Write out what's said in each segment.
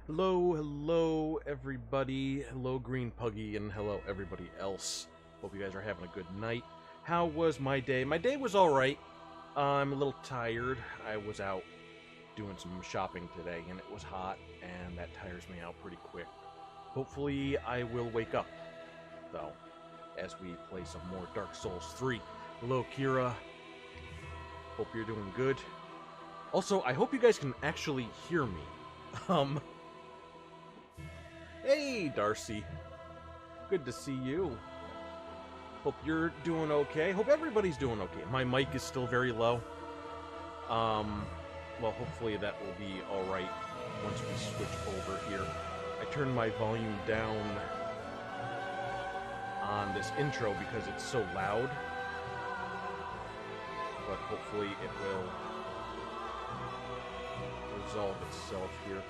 Hello, hello, everybody. Hello, Green Puggy, and hello, everybody else. Hope you guys are having a good night. How was my day? My day was alright. I'm a little tired. I was out doing some shopping today, and it was hot, and that tires me out pretty quick. Hopefully, I will wake up, though, as we play some more Dark Souls 3. Hello, Kira. Hope you're doing good. Also, I hope you guys can actually hear me. Hey, Darcy. Good to see you. Hope you're doing okay. Hope everybody's doing okay. My mic is still very low. Well, hopefully that will be alright once we switch over here. I turned my volume down on this intro because it's so loud. But hopefully it will resolve itself here.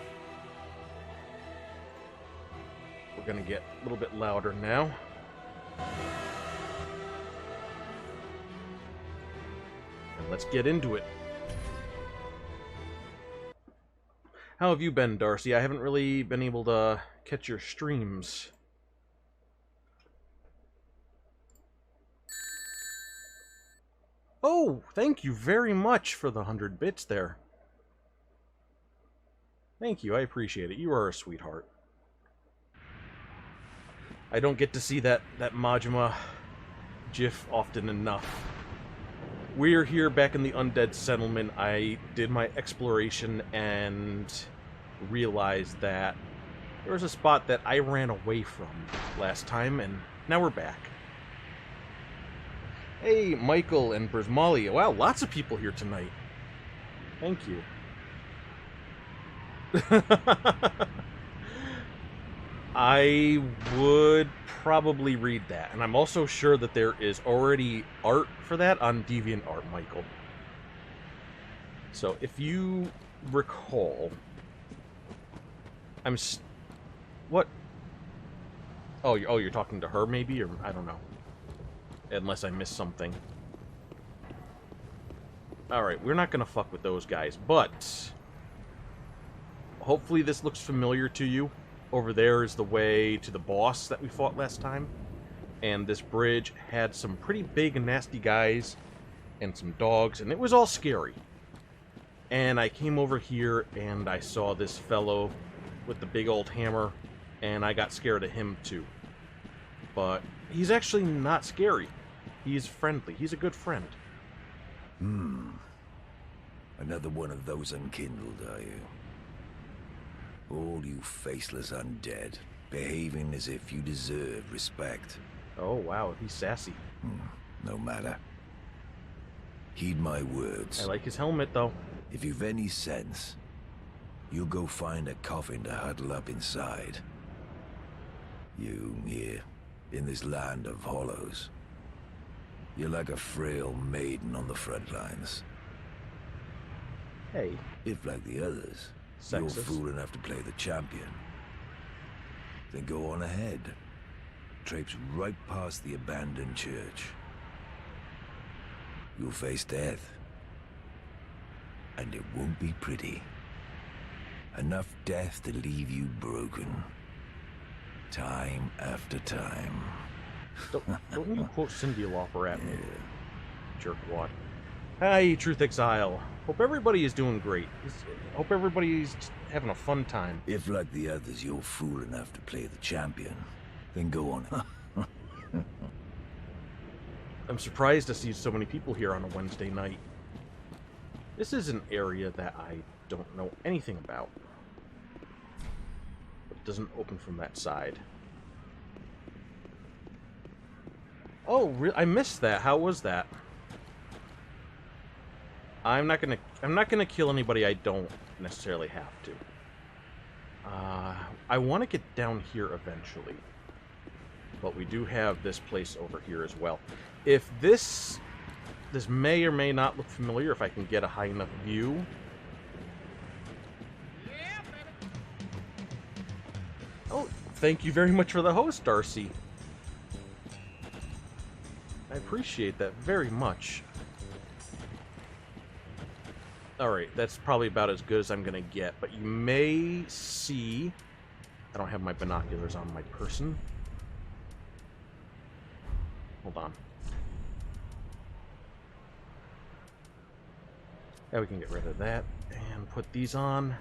We're gonna get a little bit louder now. And let's get into it. How have you been, Darcy? I haven't really been able to catch your streams. Oh, thank you very much for the 100 bits there. Thank you, I appreciate it. You are a sweetheart. I don't get to see that Majima GIF often enough. We're here back in the Undead Settlement. I did my exploration and realized that there was a spot that I ran away from last time, and now we're back. Hey, Michael and Brismali. Wow, lots of people here tonight. Thank you. I would probably read that, and I'm also sure that there is already art for that on DeviantArt, Michael. So, if you recall, what? Oh, you're talking to her, maybe, or I don't know. Unless I missed something. Alright, we're not gonna fuck with those guys, but hopefully this looks familiar to you. Over there is the way to the boss that we fought last time. And this bridge had some pretty big and nasty guys and some dogs, and it was all scary. And I came over here and I saw this fellow with the big old hammer, and I got scared of him too. But he's actually not scary. He's friendly. He's a good friend. Another one of those unkindled, are you? All you faceless undead, behaving as if you deserve respect. Oh, wow, he's sassy. No matter. Heed my words. I like his helmet, though. If you've any sense, you'll go find a coffin to huddle up inside. You, here, in this land of hollows. You're like a frail maiden on the front lines. Hey. If, like the others, Sexist. you're fool enough to play the champion, then go on ahead. Traipse right past the abandoned church. You'll face death. And it won't be pretty. Enough death to leave you broken. Time after time. Don't you quote Cyndi Lauper at me, jerkwad. Hi, Truth Exile. Hope everybody is doing great. Hope everybody's having a fun time. If, like the others, you're fool enough to play the champion, then go on. I'm surprised to see so many people here on a Wednesday night. This is an area that I don't know anything about. It doesn't open from that side. Oh, I missed that. How was that? I'm not gonna kill anybody I don't necessarily have to. I want to get down here eventually, but we do have this place over here as well. If this may or may not look familiar, if I can get a high enough view. Oh, thank you very much for the host, Darcy. I appreciate that very much. Alright, that's probably about as good as I'm gonna get, but you may see... I don't have my binoculars on my person. Hold on. Yeah, we can get rid of that and put these on.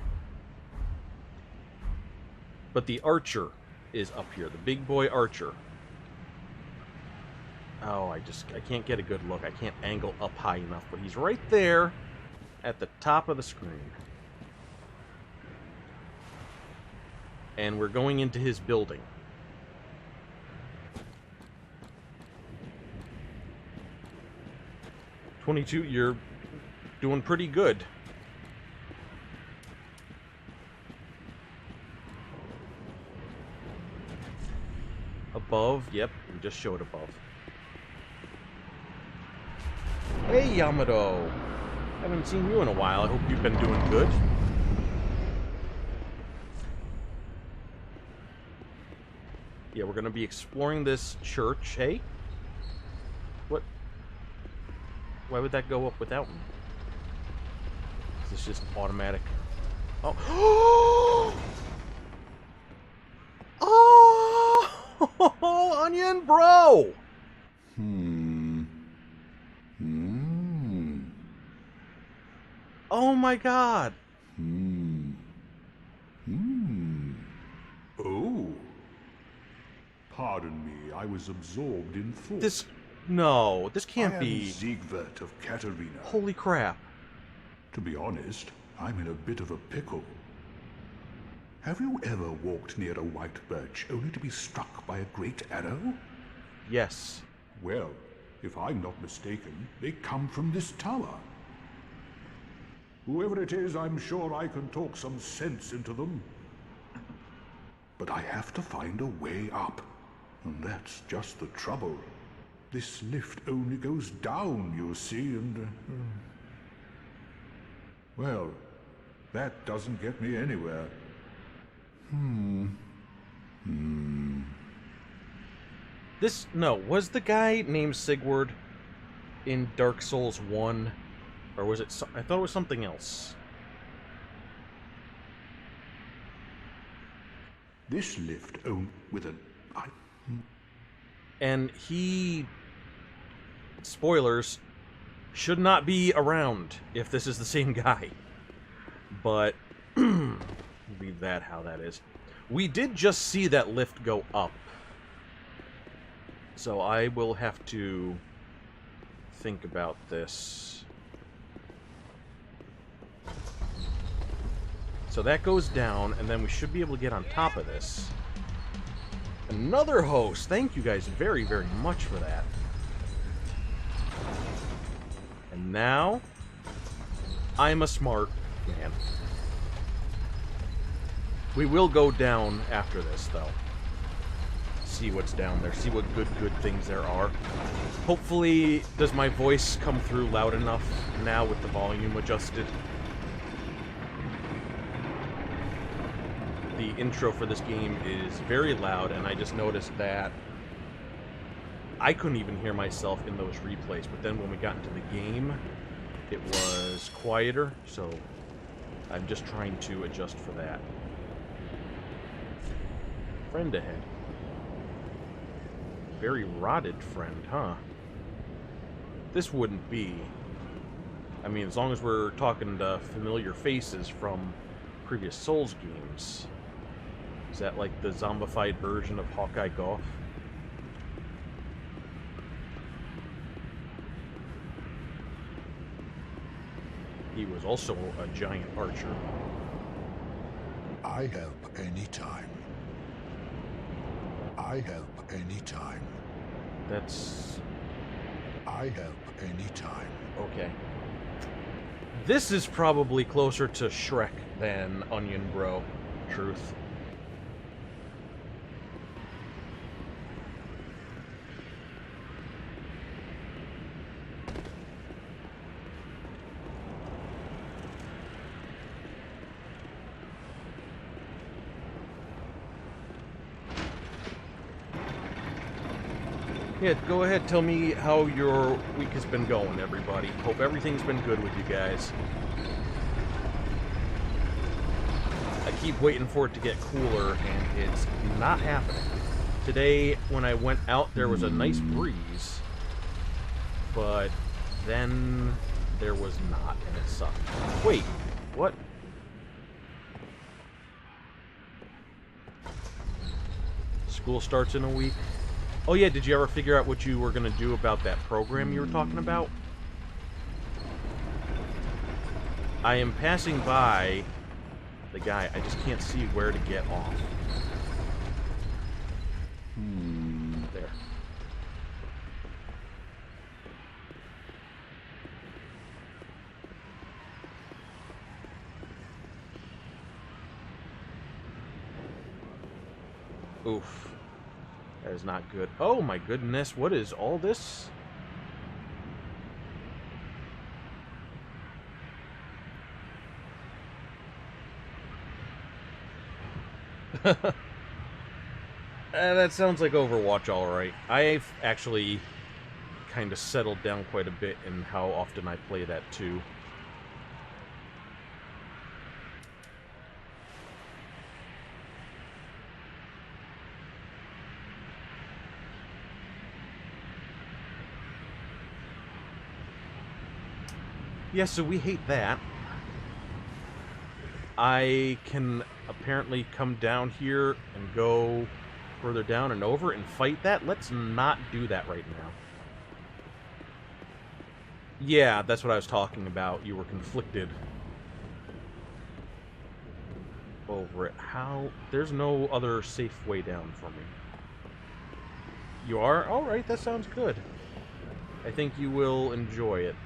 But the archer is up here, the big boy archer. Oh, I can't get a good look. I can't angle up high enough, but he's right there at the top of the screen. And we're going into his building. "22, you're doing pretty good." Above, yep, we just showed above. Hey, Yamato! Haven't seen you in a while. I hope you've been doing good. Yeah, we're gonna be exploring this church. Hey? What? Why would that go up without me? Is this just automatic? Oh! Oh! Onion Bro! Oh my god! Oh. Pardon me, I was absorbed in thought. This can't be. I am Siegwart of Katarina. Holy crap. To be honest, I'm in a bit of a pickle. Have you ever walked near a white birch only to be struck by a great arrow? Yes. Well, if I'm not mistaken, they come from this tower. Whoever it is, I'm sure I can talk some sense into them. But I have to find a way up. And that's just the trouble. This lift only goes down, you see, and... well, that doesn't get me anywhere. Was the guy named Sigurd in Dark Souls 1? Or was it... I thought it was something else. This lift with an... And he... spoilers, should not be around if this is the same guy. But... leave that how that is. We did just see that lift go up. So I will have to think about this. So that goes down, and then we should be able to get on top of this. Another host! Thank you guys very, very much for that. And now, I'm a smart man. We will go down after this, though. See what's down there. See what good things there are. Hopefully, does my voice come through loud enough now with the volume adjusted? The intro for this game is very loud, and I just noticed that I couldn't even hear myself in those replays, but then when we got into the game, it was quieter, so I'm just trying to adjust for that. Friend ahead. Very rotted friend, huh? This wouldn't be. I mean, as long as we're talking to familiar faces from previous Souls games. Is that like the zombified version of Hawkeye Goff? He was also a giant archer. I help anytime. I help anytime. That's... I help anytime. okay. This is probably closer to Shrek than Onion Bro. Truth. Yeah, go ahead, tell me how your week has been going, everybody. Hope everything's been good with you guys. keep waiting for it to get cooler, and it's not happening. Today, when I went out, there was a nice breeze, but then there was not, and it sucked. Wait, what? School starts in a week. Oh yeah, did you ever figure out what you were going to do about that program you were talking about? I am passing by the guy. I just can't see where to get off. There. Oof. That is not good. Oh my goodness, what is all this? That sounds like Overwatch, alright. I've actually kind of settled down quite a bit in how often I play that too. Yeah, so we hate that. I can apparently come down here and go further down and over and fight that. Let's not do that right now. Yeah, that's what I was talking about. You were conflicted over it. How? There's no other safe way down for me. You are? Alright, that sounds good. I think you will enjoy it.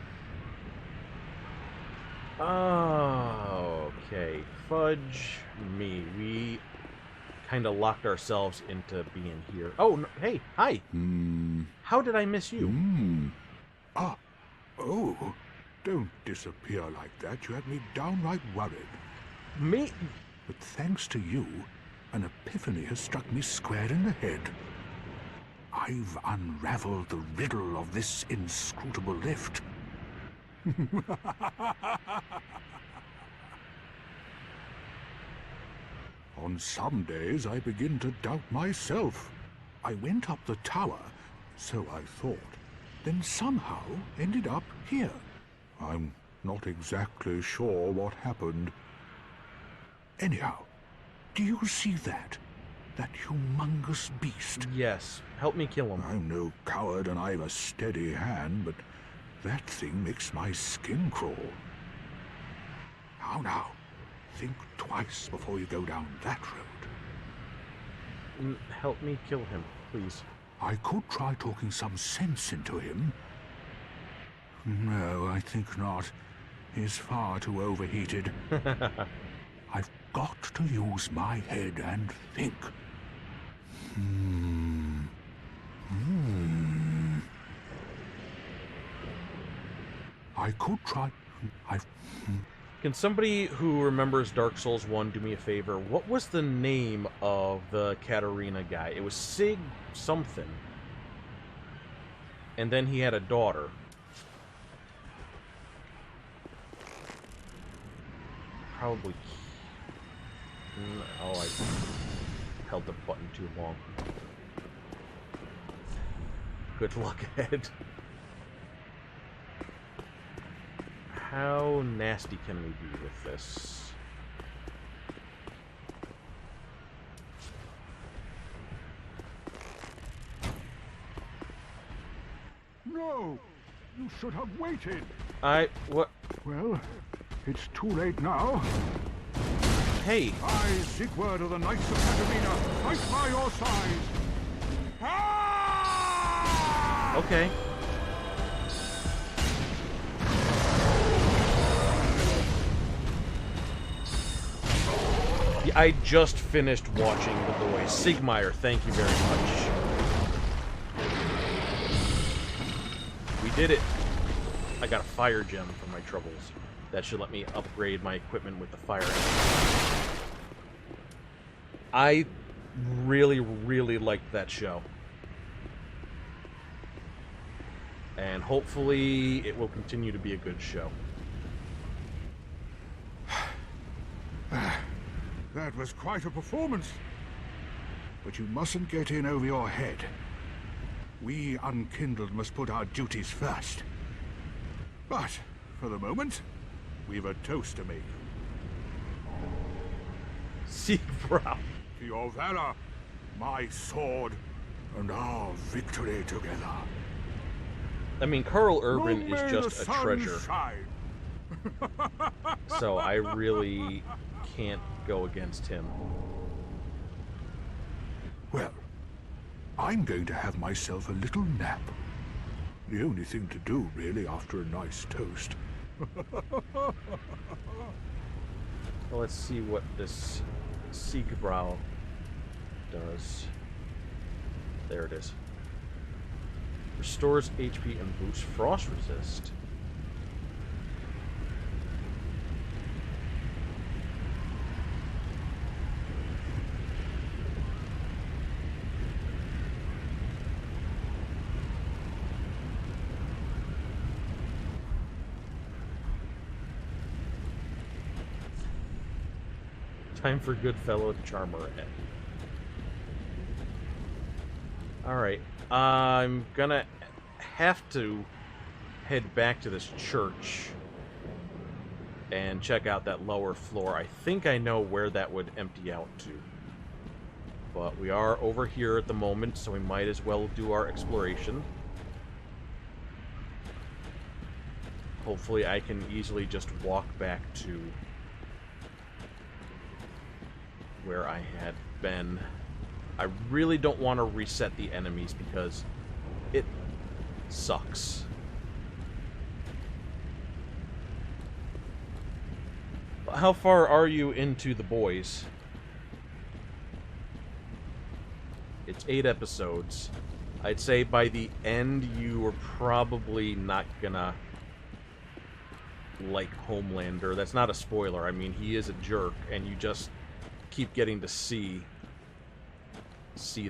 Okay, fudge me. We kind of locked ourselves into being here. Oh, no, hey, hi. How did I miss you? Ah, oh, don't disappear like that. You had me downright worried. Me? But thanks to you, an epiphany has struck me square in the head. I've unraveled the riddle of this inscrutable lift. On some days I begin to doubt myself. I went up the tower, so I thought, then somehow ended up here. I'm not exactly sure what happened. Anyhow, do you see that? That humongous beast? Yes. Help me kill him. I'm no coward and I've a steady hand, but that thing makes my skin crawl. Now, think twice before you go down that road. Help me kill him, please. I could try talking some sense into him. No, I think not. He's far too overheated. I've got to use my head and think. I could try... Can somebody who remembers Dark Souls 1 do me a favor? What was the name of the Katarina guy? It was Sig something. And then he had a daughter. Probably... Oh, I held the button too long. Good luck ahead. How nasty can we be with this? No! You should have waited! What? Well, it's too late now. Hey! I, Sigurd of the Knights of Katarina, fight by your side! Ah! Okay. I just finished watching The Boys. Sigmire, thank you very much. We did it. I got a fire gem for my troubles. That should let me upgrade my equipment with the fire engine. I really, really liked that show. And hopefully it will continue to be a good show. That was quite a performance. But you mustn't get in over your head. We Unkindled must put our duties first. But, for the moment, we've a toast to make. Siegbrow. To your valor, my sword, and our victory together. I mean, Carl Urban Long may is the just a sun treasure. shine. So I really can't go against him. Well, I'm going to have myself a little nap. The only thing to do, really, after a nice toast. Well, let's see what this Siegbrow does. There it is. Restores HP and boosts frost resist. Time for Goodfellow Charmer. Alright, I'm gonna have to head back to this church and check out that lower floor. I think I know where that would empty out to. But we are over here at the moment, so we might as well do our exploration. Hopefully I can easily just walk back to where I had been. I really don't want to reset the enemies because it sucks. How far are you into The Boys? It's 8 episodes. I'd say by the end you are probably not gonna like Homelander. That's not a spoiler. I mean, he is a jerk, and you just keep getting to see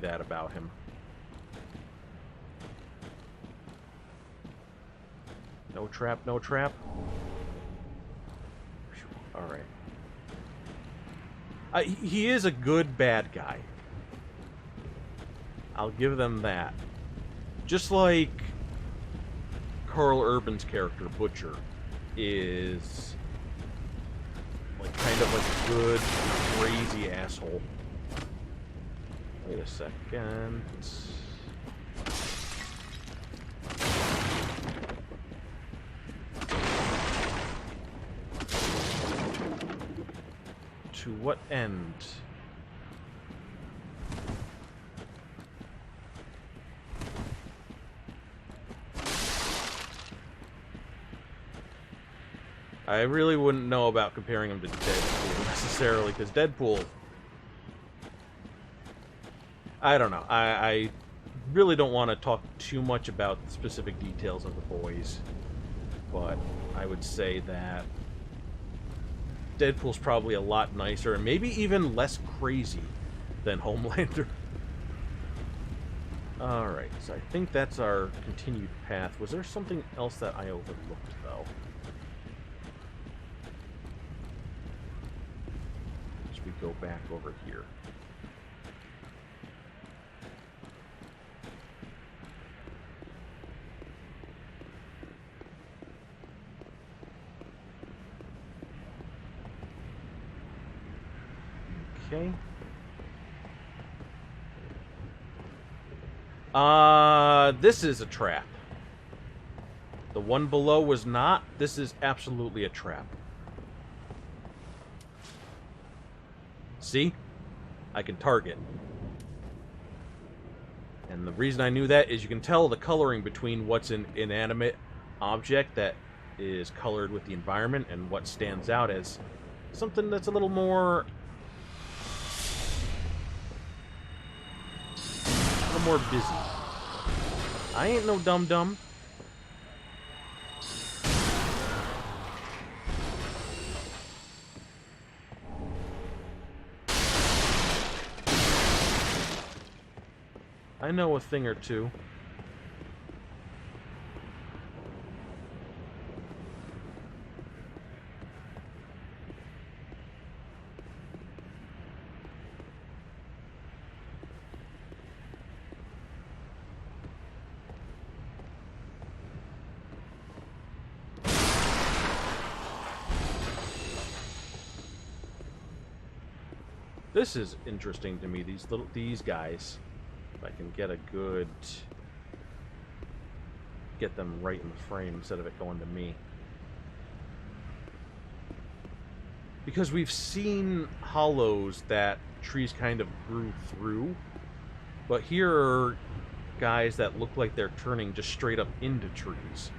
that about him. No trap, no trap. Alright. He is a good bad guy. I'll give them that. Just like Carl Urban's character, Butcher, is like kind of like a good, crazy asshole. Wait a second. To what end? I really wouldn't know about comparing him to Deadpool necessarily, because Deadpool, I don't know. I really don't want to talk too much about the specific details of The Boys, but I would say that Deadpool's probably a lot nicer and maybe even less crazy than Homelander. Alright, so I think that's our continued path. Was there something else that I overlooked, though? As we go back over here. Okay. This is a trap. The one below was not. This is absolutely a trap. See? I can target. And the reason I knew that is you can tell the coloring between what's an inanimate object that is colored with the environment and what stands out as something that's a little more busy. I ain't no dum-dum. I know a thing or two. This is interesting to me, these guys. If I can get a good... get them right in the frame instead of it going to me. Because we've seen hollows that trees kind of grew through, but here are guys that look like they're turning just straight up into trees.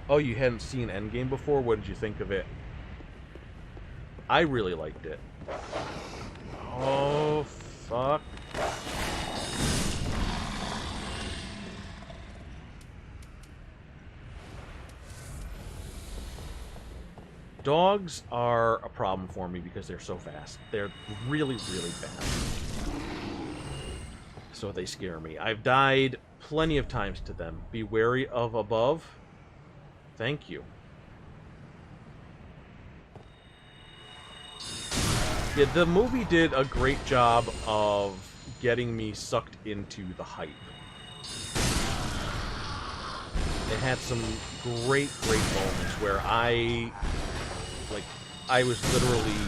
Oh, you hadn't seen Endgame before? What did you think of it? I really liked it. Oh, fuck. Dogs are a problem for me because they're so fast. They're really, really fast. So they scare me. I've died plenty of times to them. Be wary of above. Thank you. Yeah, the movie did a great job of getting me sucked into the hype. It had some great moments where I was literally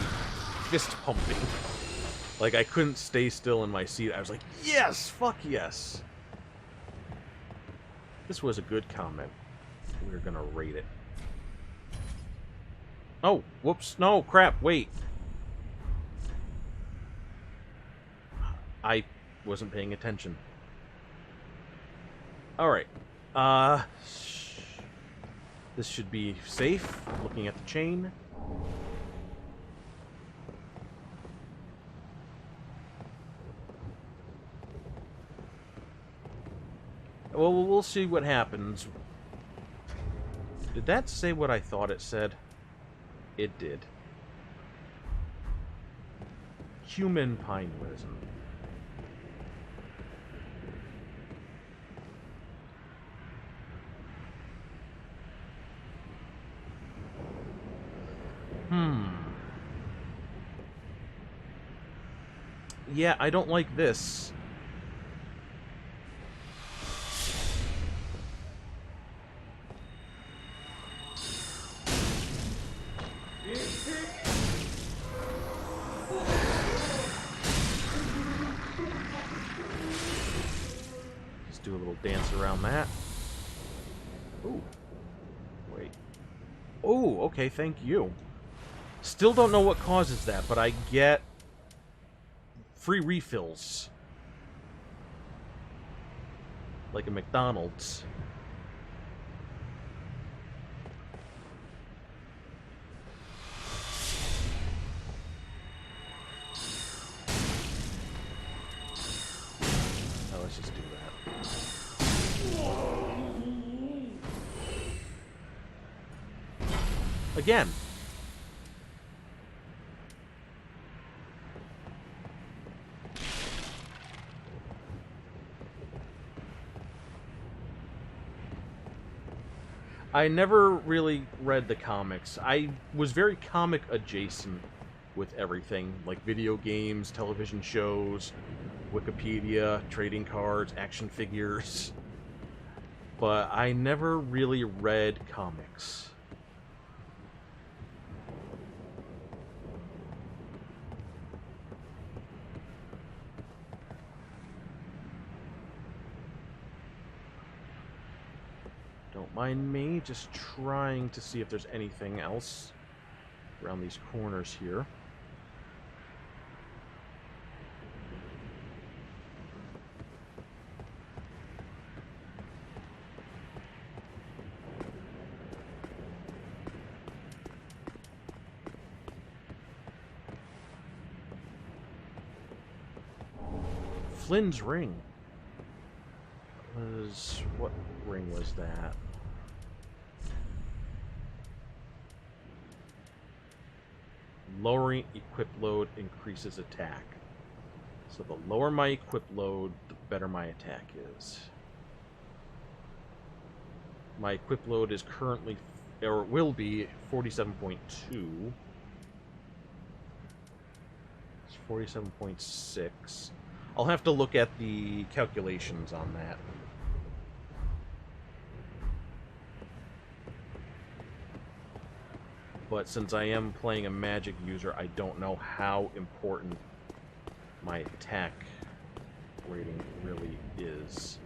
fist pumping. Like, I couldn't stay still in my seat. I was like, yes! Fuck yes! This was a good comment. We're gonna rate it. Oh, whoops. No, crap, wait. I wasn't paying attention. Alright. This should be safe. Looking at the chain. Well, we'll see what happens. Did that say what I thought it said? It did. Human pine resin. Yeah, I don't like this. Just do a little dance around that. Ooh. Wait. Oh, okay, thank you. Still don't know what causes that, but I get free refills. Like a McDonald's. Oh, let's just do that. Again. I never really read the comics. I was very comic adjacent with everything, like video games, television shows, Wikipedia, trading cards, action figures. But I never really read comics. Don't mind me, just trying to see if there's anything else around these corners here. Flynn's ring. What ring was that? Lowering equip load increases attack. So the lower my equip load, the better my attack is. My equip load is currently, or will be, 47.2. It's 47.6. I'll have to look at the calculations on that. But since I am playing a magic user, I don't know how important my attack rating really is.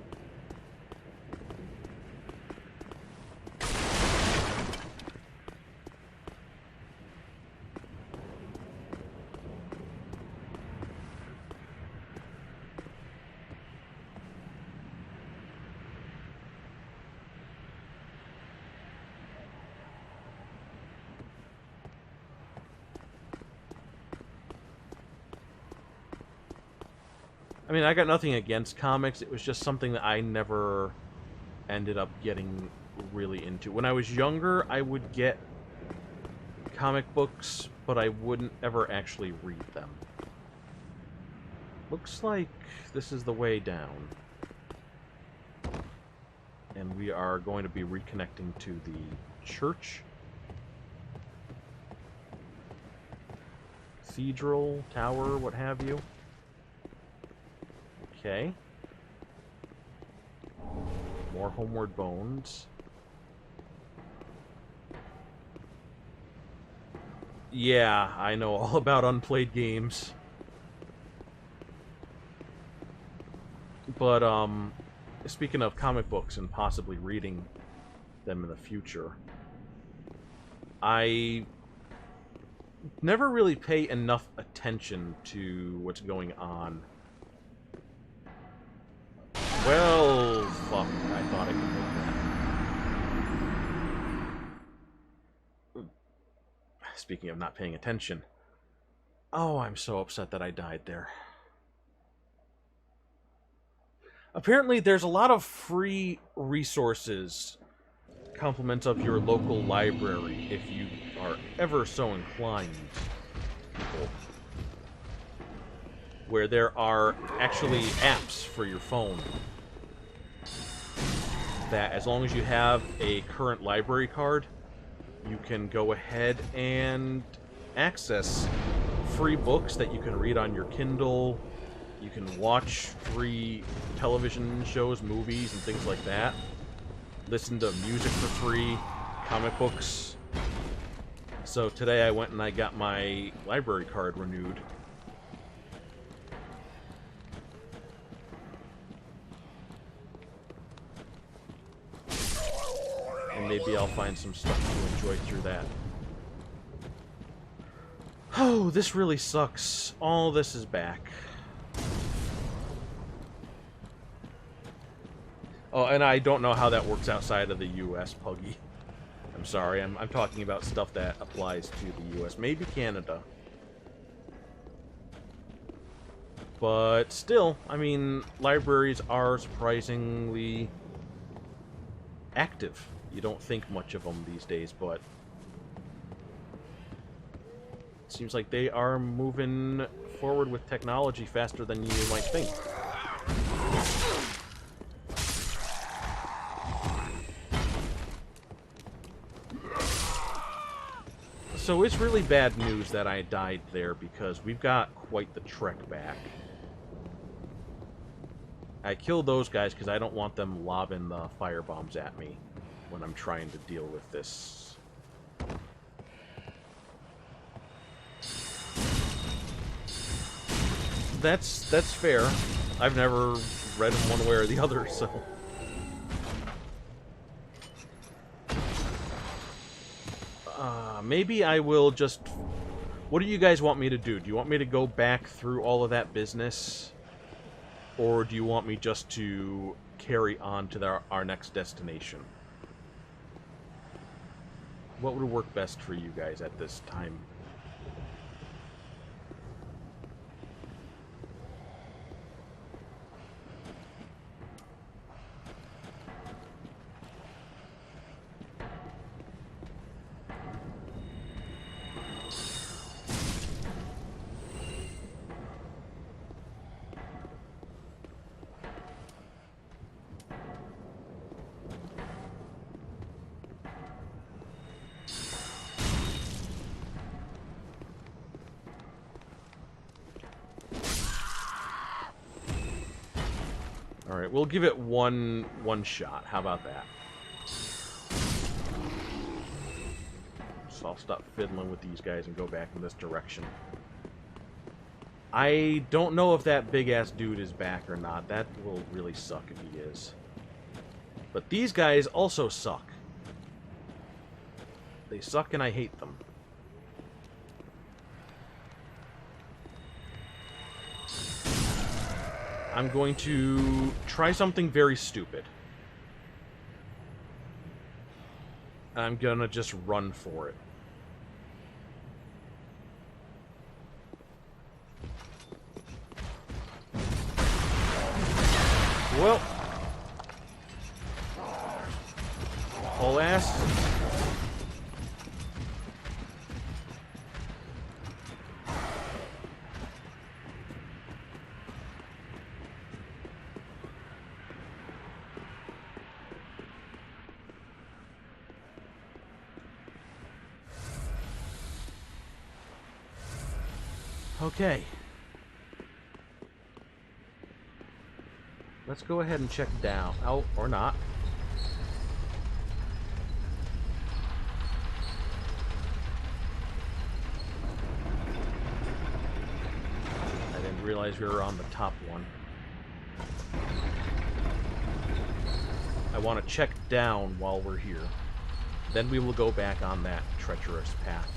I mean, I got nothing against comics. It was just something that I never ended up getting really into. When I was younger, I would get comic books, but I wouldn't ever actually read them. Looks like this is the way down. And we are going to be reconnecting to the church. Cathedral, tower, what have you. Okay. More Homeward Bones. Yeah, I know all about unplayed games. But, speaking of comic books and possibly reading them in the future, I never really pay enough attention to what's going on. Well, fuck, I thought I could make that. Speaking of not paying attention. Oh, I'm so upset that I died there. Apparently, there's a lot of free resources, compliments of your local library, if you are ever so inclined, people, where there are actually apps for your phone that, as long as you have a current library card, you can go ahead and access free books that you can read on your Kindle. You can watch free television shows, movies, and things like that. Listen to music for free, comic books. So today I went and I got my library card renewed. And maybe I'll find some stuff to enjoy through that. Oh, this really sucks. All this is back. Oh, and I don't know how that works outside of the U.S., Puggy. I'm sorry, I'm talking about stuff that applies to the U.S. Maybe Canada. But still, I mean, libraries are surprisingly active. You don't think much of them these days, but it seems like they are moving forward with technology faster than you might think. So it's really bad news that I died there, because we've got quite the trek back. I killed those guys because I don't want them lobbing the firebombs at me when I'm trying to deal with this. That's fair. I've never read them one way or the other, so... maybe I will just... What do you guys want me to do? Do you want me to go back through all of that business? Or do you want me just to carry on to our next destination? What would work best for you guys at this time? Alright, we'll give it one shot. How about that? so I'll stop fiddling with these guys and go back in this direction. I don't know if that big-ass dude is back or not. That will really suck if he is. But these guys also suck. They suck and I hate them. I'm going to try something very stupid. I'm gonna just run for it. Well, whole ass. Okay. Let's go ahead and check down. Oh, or not. I didn't realize we were on the top one. I want to check down while we're here. Then we will go back on that treacherous path.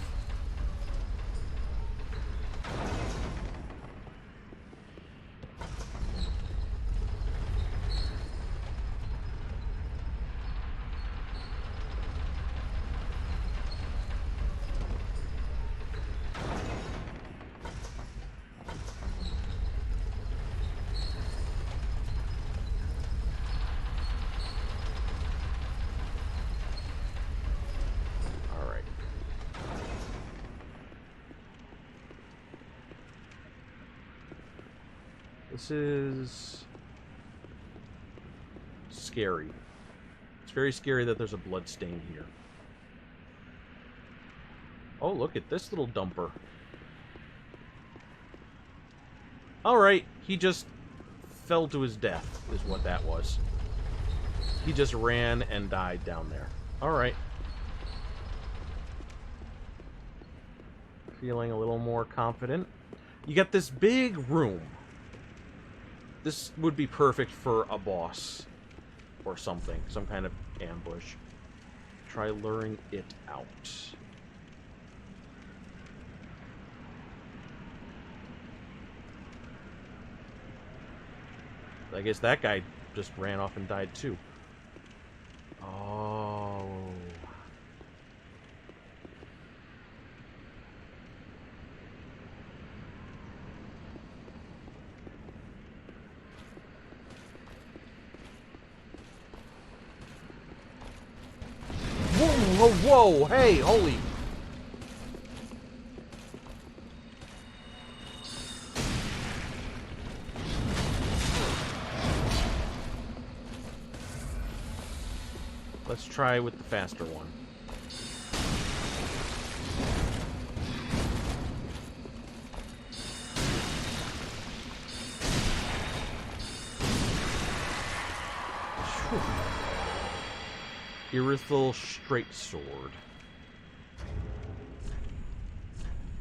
This is scary. It's very scary that there's a blood stain here. Oh, look at this little dumper. Alright, he just fell to his death, is what that was. He just ran and died down there. Alright. Feeling a little more confident. You got this big room. This would be perfect for a boss or something. Some kind of ambush. Try luring it out. I guess that guy just ran off and died too. Oh. Whoa, whoa, whoa, hey, holy. Let's try with the faster one. Irithel Straight Sword.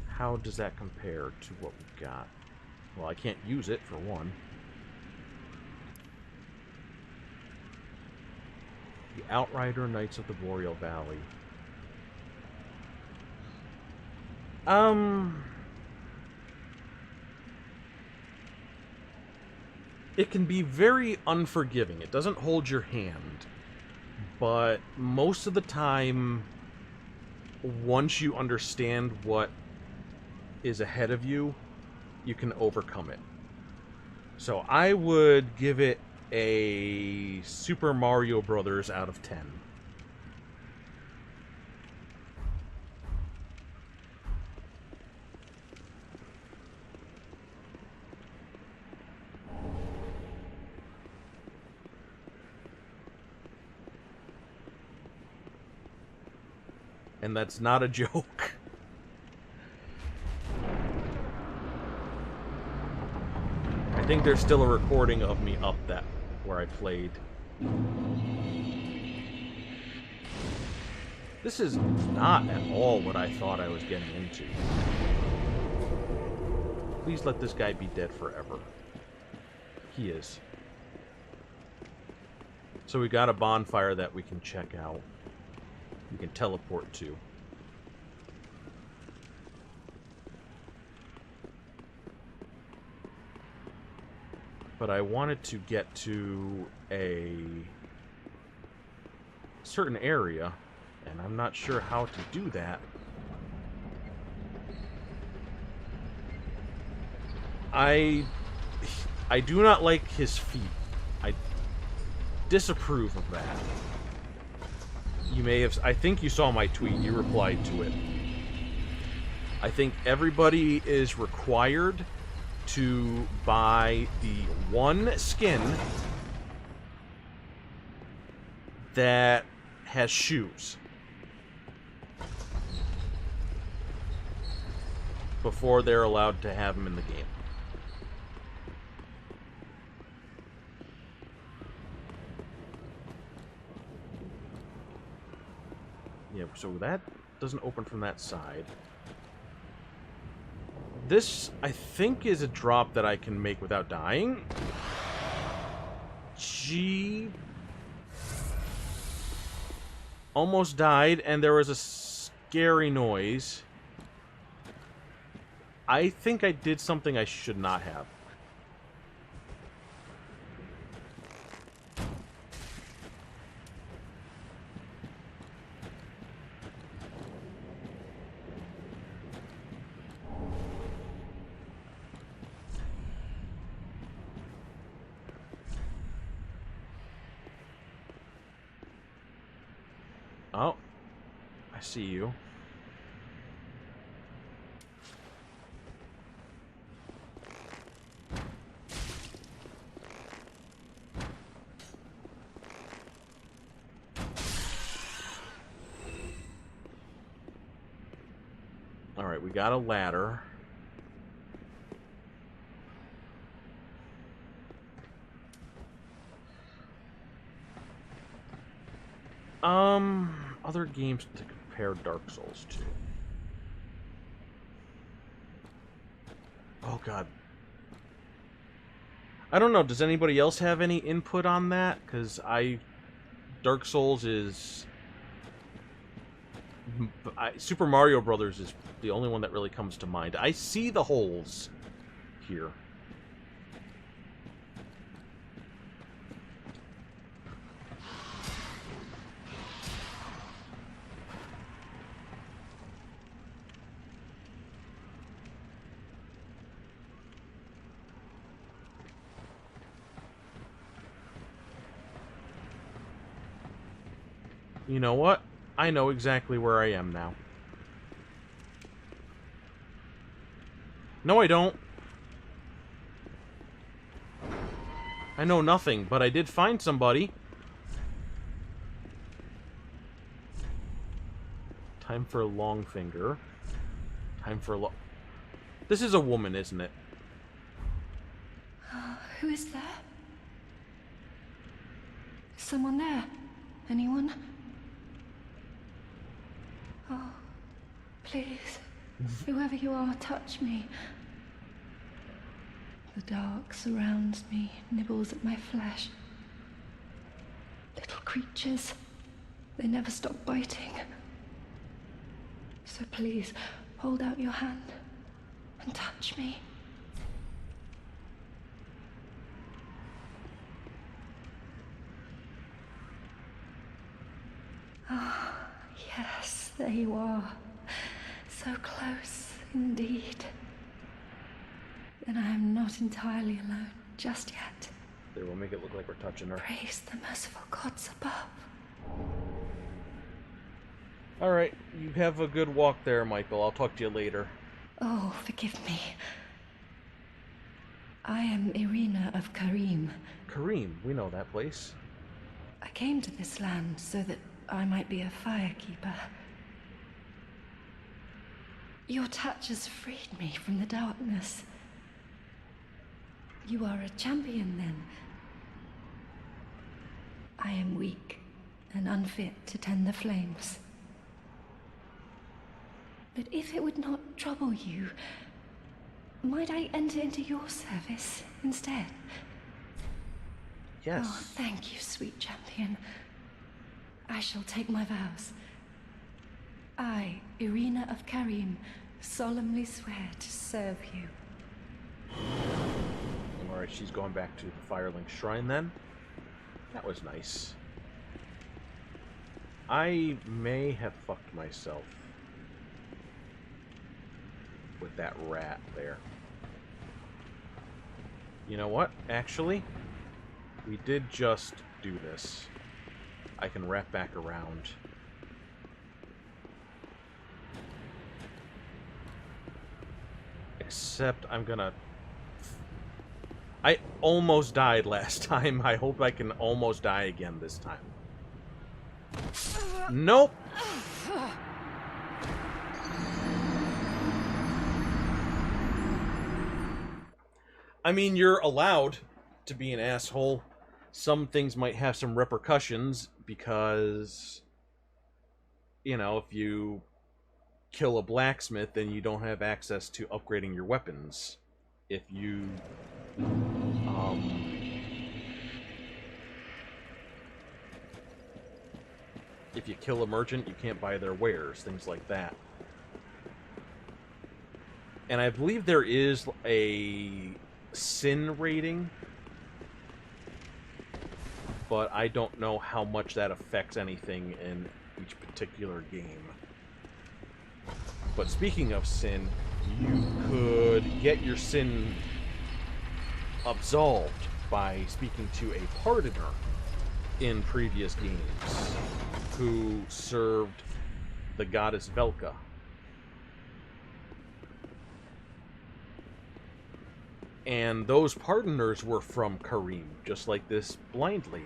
How does that compare to what we got? Well, I can't use it, for one. The Outrider Knights of the Boreal Valley. It can be very unforgiving. It doesn't hold your hand. But most of the time, once you understand what is ahead of you, you can overcome it. So I would give it a Super Mario Brothers out of 10. And that's not a joke. I think there's still a recording of me up that where I played. This is not at all what I thought I was getting into. Please let this guy be dead forever. He is. So we got a bonfire that we can check out. We can teleport to. But I wanted to get to a certain area, and I'm not sure how to do that. I do not like his feet. I disapprove of that. You may have... I think you saw my tweet. You replied to it. I think everybody is required to buy the one skin that has shoes before they're allowed to have them in the game. Yeah, so that doesn't open from that side. This, I think, is a drop that I can make without dying. She almost died, and there was a scary noise. I think I did something I should not have. Oh, I see you. All right, we got a ladder. Other games to compare Dark Souls to. Oh, God. I don't know. Does anybody else have any input on that? Because Dark Souls is... Super Mario Brothers is the only one that really comes to mind. I see the holes here. You know what? I know exactly where I am now. No, I don't. I know nothing, but I did find somebody. Time for a long finger. Time for a This is a woman, isn't it? Who is there? Is someone there? Anyone? Oh, please, whoever you are, touch me. The dark surrounds me, nibbles at my flesh. Little creatures, they never stop biting. So please, hold out your hand and touch me. Ah, yes, there you are. So close, indeed. Then I am not entirely alone, just yet. There, we'll make it look like we're touching her. Praise the merciful gods above. Alright, you have a good walk there, Michael. I'll talk to you later. Oh, forgive me. I am Irina of Karim. Karim, we know that place. I came to this land so that I might be a firekeeper. Your touch has freed me from the darkness. You are a champion, then. I am weak and unfit to tend the flames. But if it would not trouble you, might I enter into your service instead? Yes. Oh, thank you, sweet champion. I shall take my vows. I, Irina of Karim, solemnly swear to serve you. Alright, she's going back to the Firelink Shrine then. That was nice. I may have fucked myself with that rat there. You know what? Actually, we did just do this. I can wrap back around. Except I'm gonna... I almost died last time. I hope I can almost die again this time. Nope! I mean, you're allowed to be an asshole. Some things might have some repercussions because, you know, if you kill a blacksmith, then you don't have access to upgrading your weapons. If you, if you kill a merchant, you can't buy their wares, things like that. And I believe there is a sin rating, but I don't know how much that affects anything in each particular game. But speaking of sin, you could get your sin absolved by speaking to a pardoner in previous games who served the goddess Velka. And those pardoners were from Karim, just like this blind lady.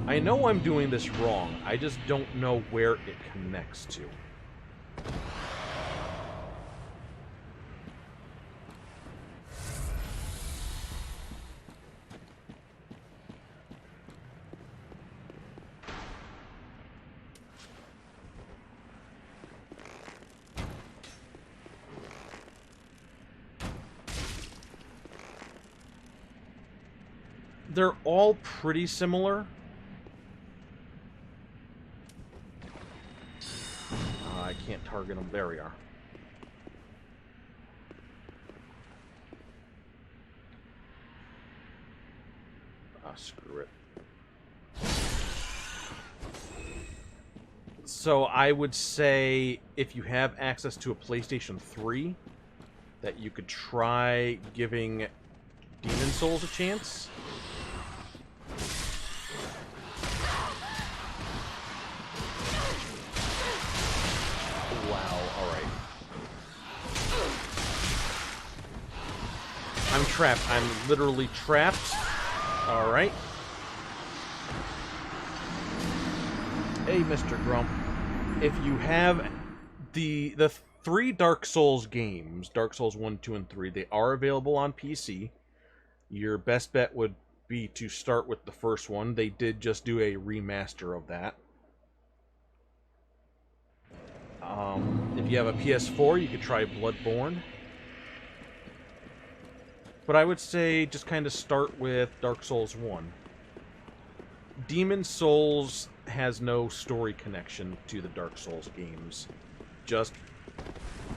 I know I'm doing this wrong, I just don't know where it connects to. They're all pretty similar. I can't target them. There we are. Screw it. So I would say if you have access to a PlayStation 3, that you could try giving Demon Souls a chance. Wow, alright. I'm trapped. I'm literally trapped. Alright. Hey, Mr. Grump. If you have the 3 Dark Souls games, Dark Souls 1, 2, and 3, they are available on PC. Your best bet would be to start with the first one. They did just do a remaster of that. If you have a PS4, you could try Bloodborne. But I would say just kind of start with Dark Souls 1. Demon Souls has no story connection to the Dark Souls games. Just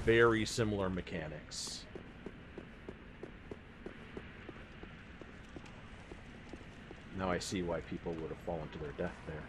very similar mechanics. Now I see why people would have fallen to their death there.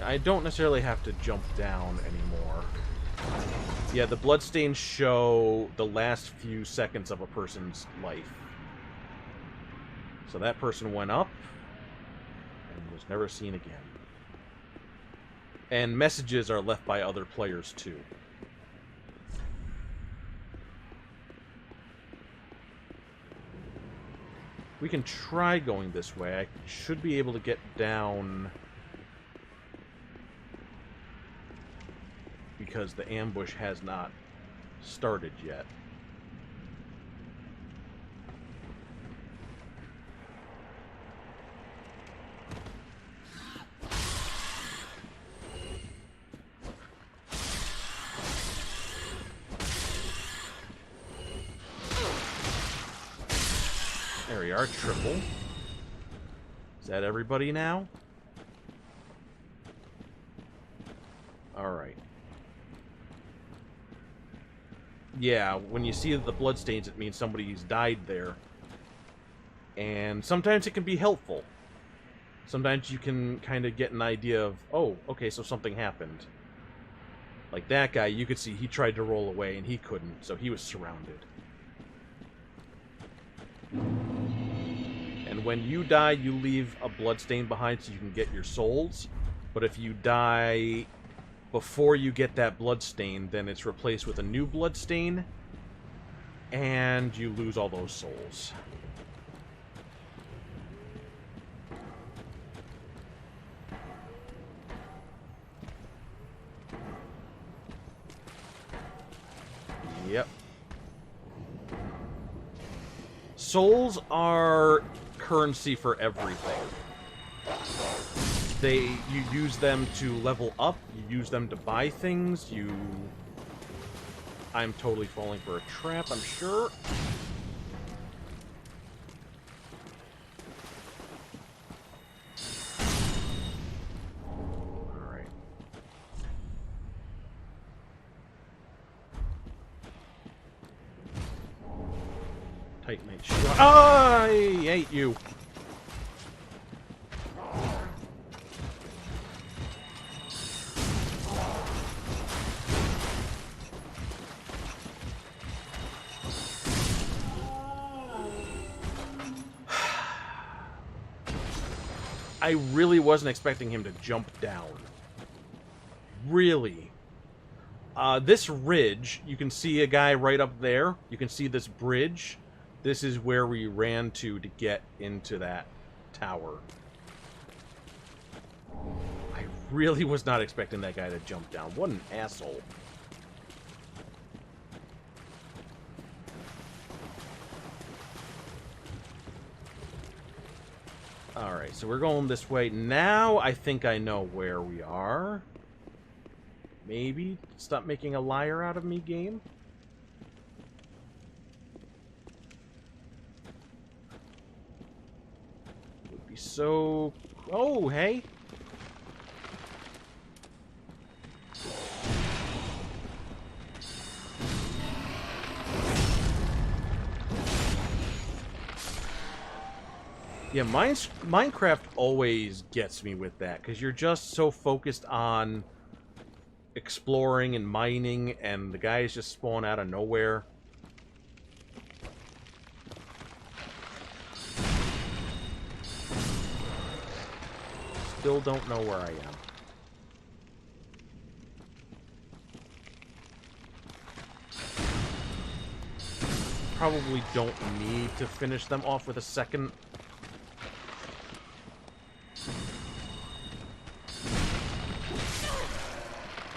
I don't necessarily have to jump down anymore. Yeah, the bloodstains show the last few seconds of a person's life. So that person went up and was never seen again. And messages are left by other players too. We can try going this way. I should be able to get down... because the ambush has not started yet. There we are, triple. Is that everybody now? Alright. Yeah, when you see the bloodstains, it means somebody's died there. And sometimes it can be helpful. Sometimes you can kind of get an idea of, oh, okay, so something happened. Like that guy, you could see he tried to roll away and he couldn't, so he was surrounded. And when you die, you leave a bloodstain behind so you can get your souls. But if you die before you get that bloodstain, then it's replaced with a new bloodstain, and you lose all those souls. Yep. Souls are currency for everything. You use them to level up, you use them to buy things, I'm totally falling for a trap, I'm sure. Alright. Titanite shot. I hate you! I really wasn't expecting him to jump down. Really. This ridge, you can see a guy right up there. You can see this bridge. This is where we ran to get into that tower. I really was not expecting that guy to jump down. What an asshole. Alright, so we're going this way. Now I think I know where we are. Maybe. Stop making a liar out of me, game. Would be so... Oh, hey! Yeah, Minecraft always gets me with that, because you're just so focused on exploring and mining, and the guys just spawn out of nowhere. Still don't know where I am. Probably don't need to finish them off with a second.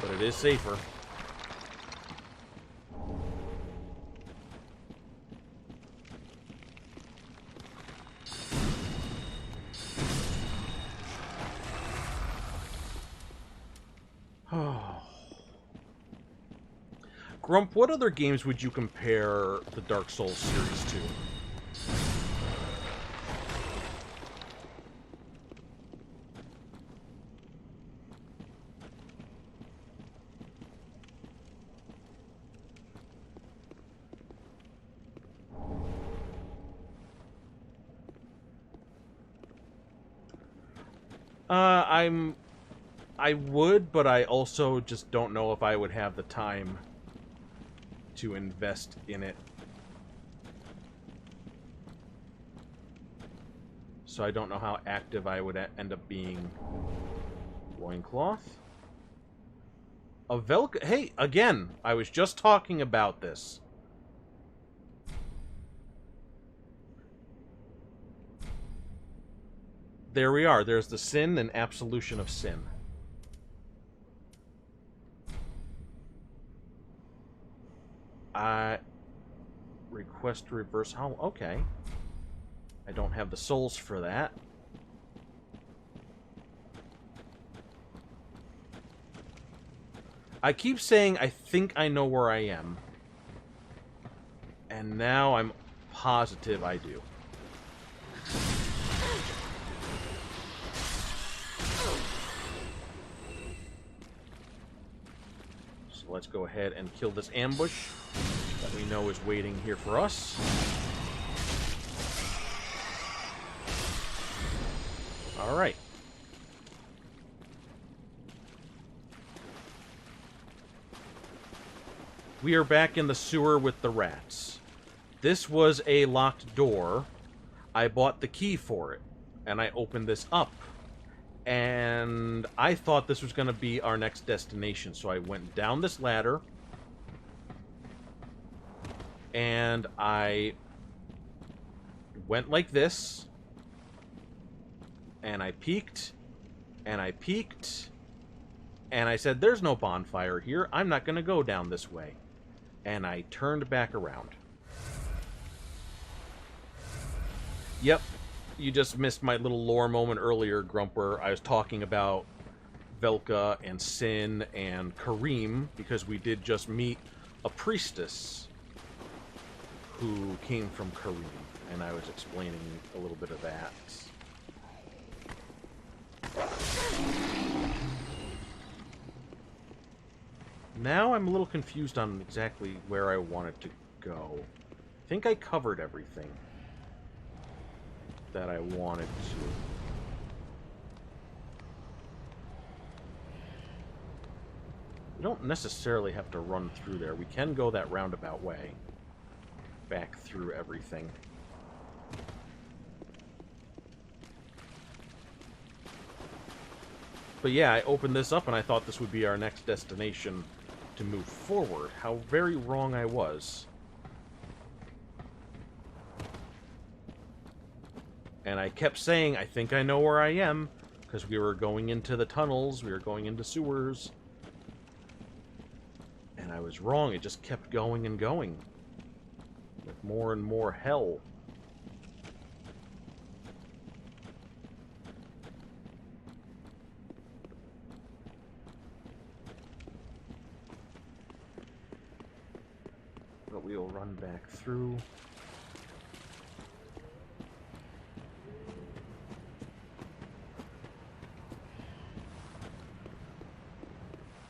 But it is safer. Grump, what other games would you compare the Dark Souls series to? I would, but I also just don't know if I would have the time to invest in it. So I don't know how active I would end up being. Loincloth? A Velka... Hey, again, I was just talking about this. there we are. There's the sin and absolution of sin. I request to reverse how. Okay. I don't have the souls for that. I keep saying I think I know where I am. And now I'm positive I do. So let's go ahead and kill this ambush that we know is waiting here for us. Alright. We are back in the sewer with the rats. This was a locked door. I bought the key for it, and I opened this up. And I thought this was going to be our next destination, so I went down this ladder, and I went like this, and I peeked, and I peeked, and I said, there's no bonfire here. I'm not going to go down this way. And I turned back around. Yep, you just missed my little lore moment earlier, Grump, where I was talking about Velka and Sin and Kareem, because we did just meet a priestess who came from Kareem, and I was explaining a little bit of that. Now I'm a little confused on exactly where I wanted to go. I think I covered everything that I wanted to. We don't necessarily have to run through there. We can go that roundabout way. Back through everything. But yeah, I opened this up and I thought this would be our next destination to move forward. How very wrong I was. And I kept saying, I think I know where I am, because we were going into the tunnels, we were going into sewers. And I was wrong, it just kept going and going. With more and more hell. But we will run back through.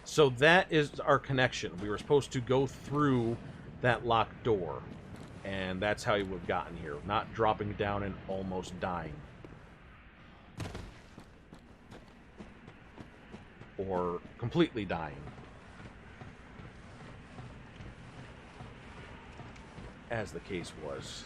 So that is our connection. We were supposed to go through that locked door. And that's how we would have gotten here. Not dropping down and almost dying. Or completely dying. As the case was.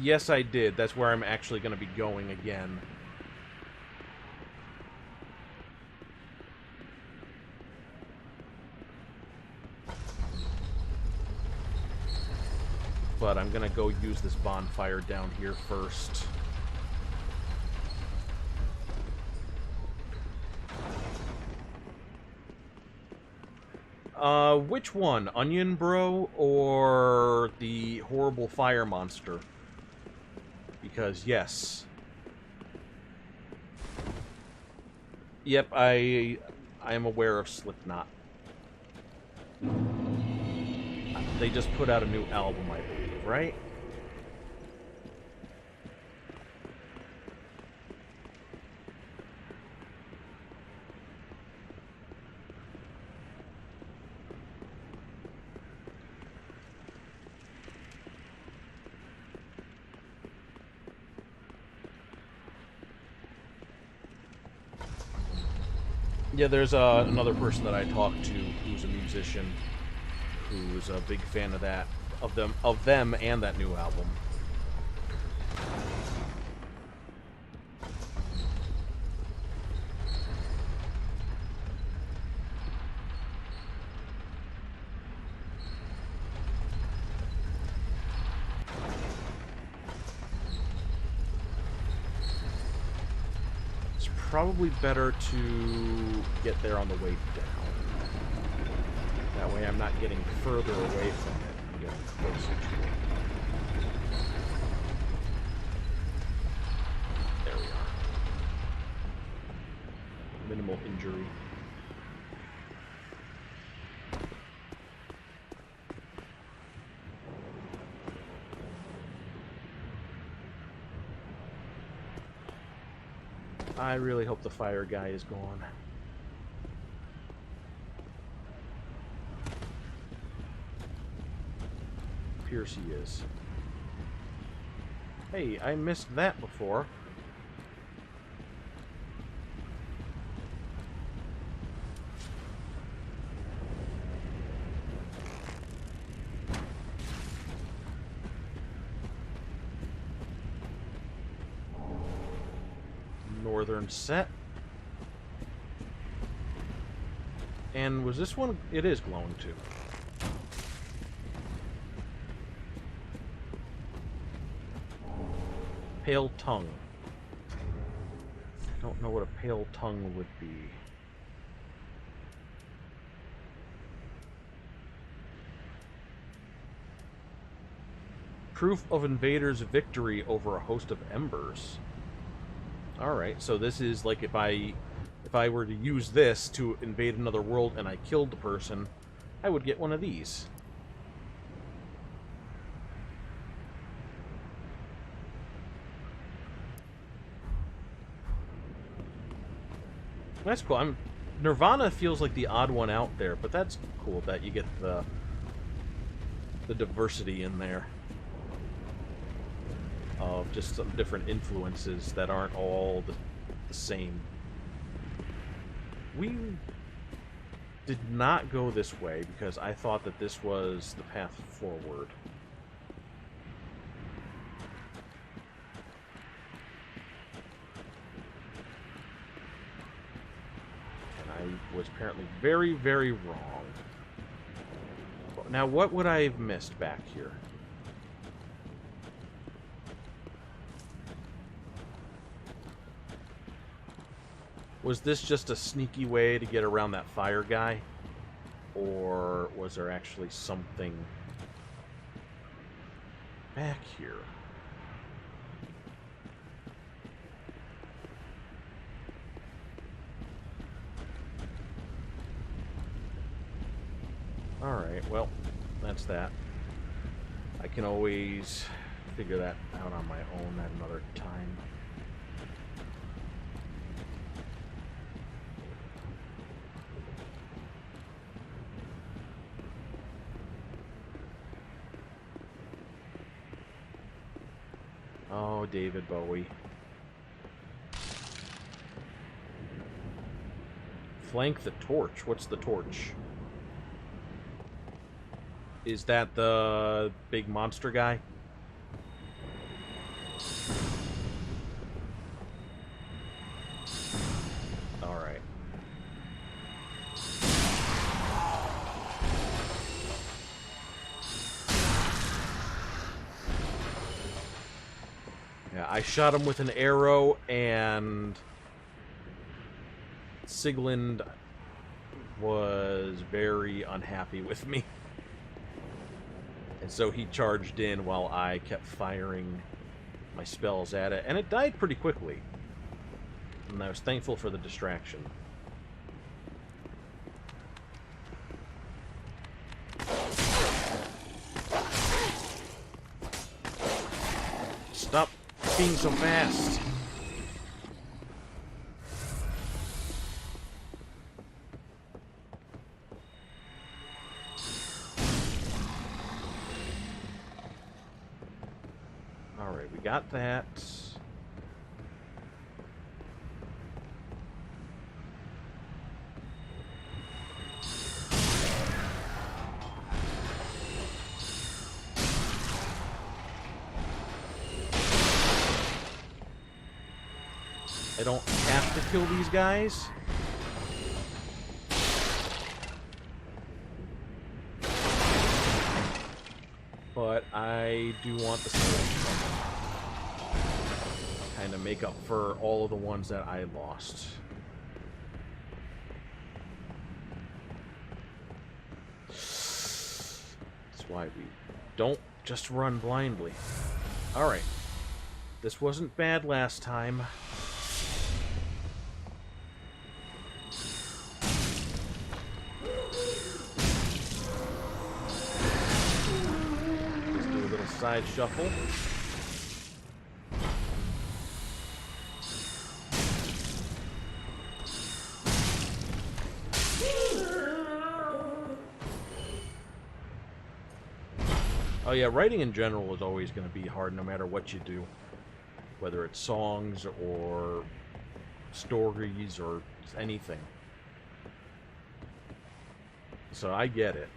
Yes, I did. That's where I'm actually going to be going again. But I'm going to go use this bonfire down here first. Which one? Onion Bro or the horrible fire monster? Because, yes. Yep, I am aware of Slipknot. They just put out a new album, I believe, right? Yeah, there's another person that I talked to who's a musician, who's a big fan of that, of them and that new album. probably better to get there on the way down. That way I'm not getting further away from it and getting closer to it. There we are. Minimal injury. I really hope the fire guy is gone. Appears he is. Hey, I missed that before. Northern set. And was this one? It is glowing too. Pale tongue. Don't know what a pale tongue would be. Proof of invaders' victory over a host of embers. Alright, so this is like if I were to use this to invade another world and I killed the person, I would get one of these. That's cool. Nirvana feels like the odd one out there, but that's cool that you get the diversity in there of just some different influences that aren't all the same. We did not go this way because I thought that this was the path forward. And I was apparently very, very wrong. Now, what would I have missed back here? Was this just a sneaky way to get around that fire guy? Or was there actually something back here? Alright, well, that's that. I can always figure that out on my own at another time. Oh, David Bowie. Flank the torch. What's the torch? Is that the big monster guy? Alright. Yeah, I shot him with an arrow, and Sigmund was very unhappy with me. And so he charged in while I kept firing my spells at it, and it died pretty quickly. And I was thankful for the distraction. Stop being so fast. Alright, we got that. I don't have to kill these guys. But I do want the skill. kind of make up for all of the ones that I lost. That's why we don't just run blindly. Alright. This wasn't bad last time. Let's do a little side shuffle. Oh yeah, writing in general is always going to be hard no matter what you do. Whether it's songs or stories or anything. So I get it.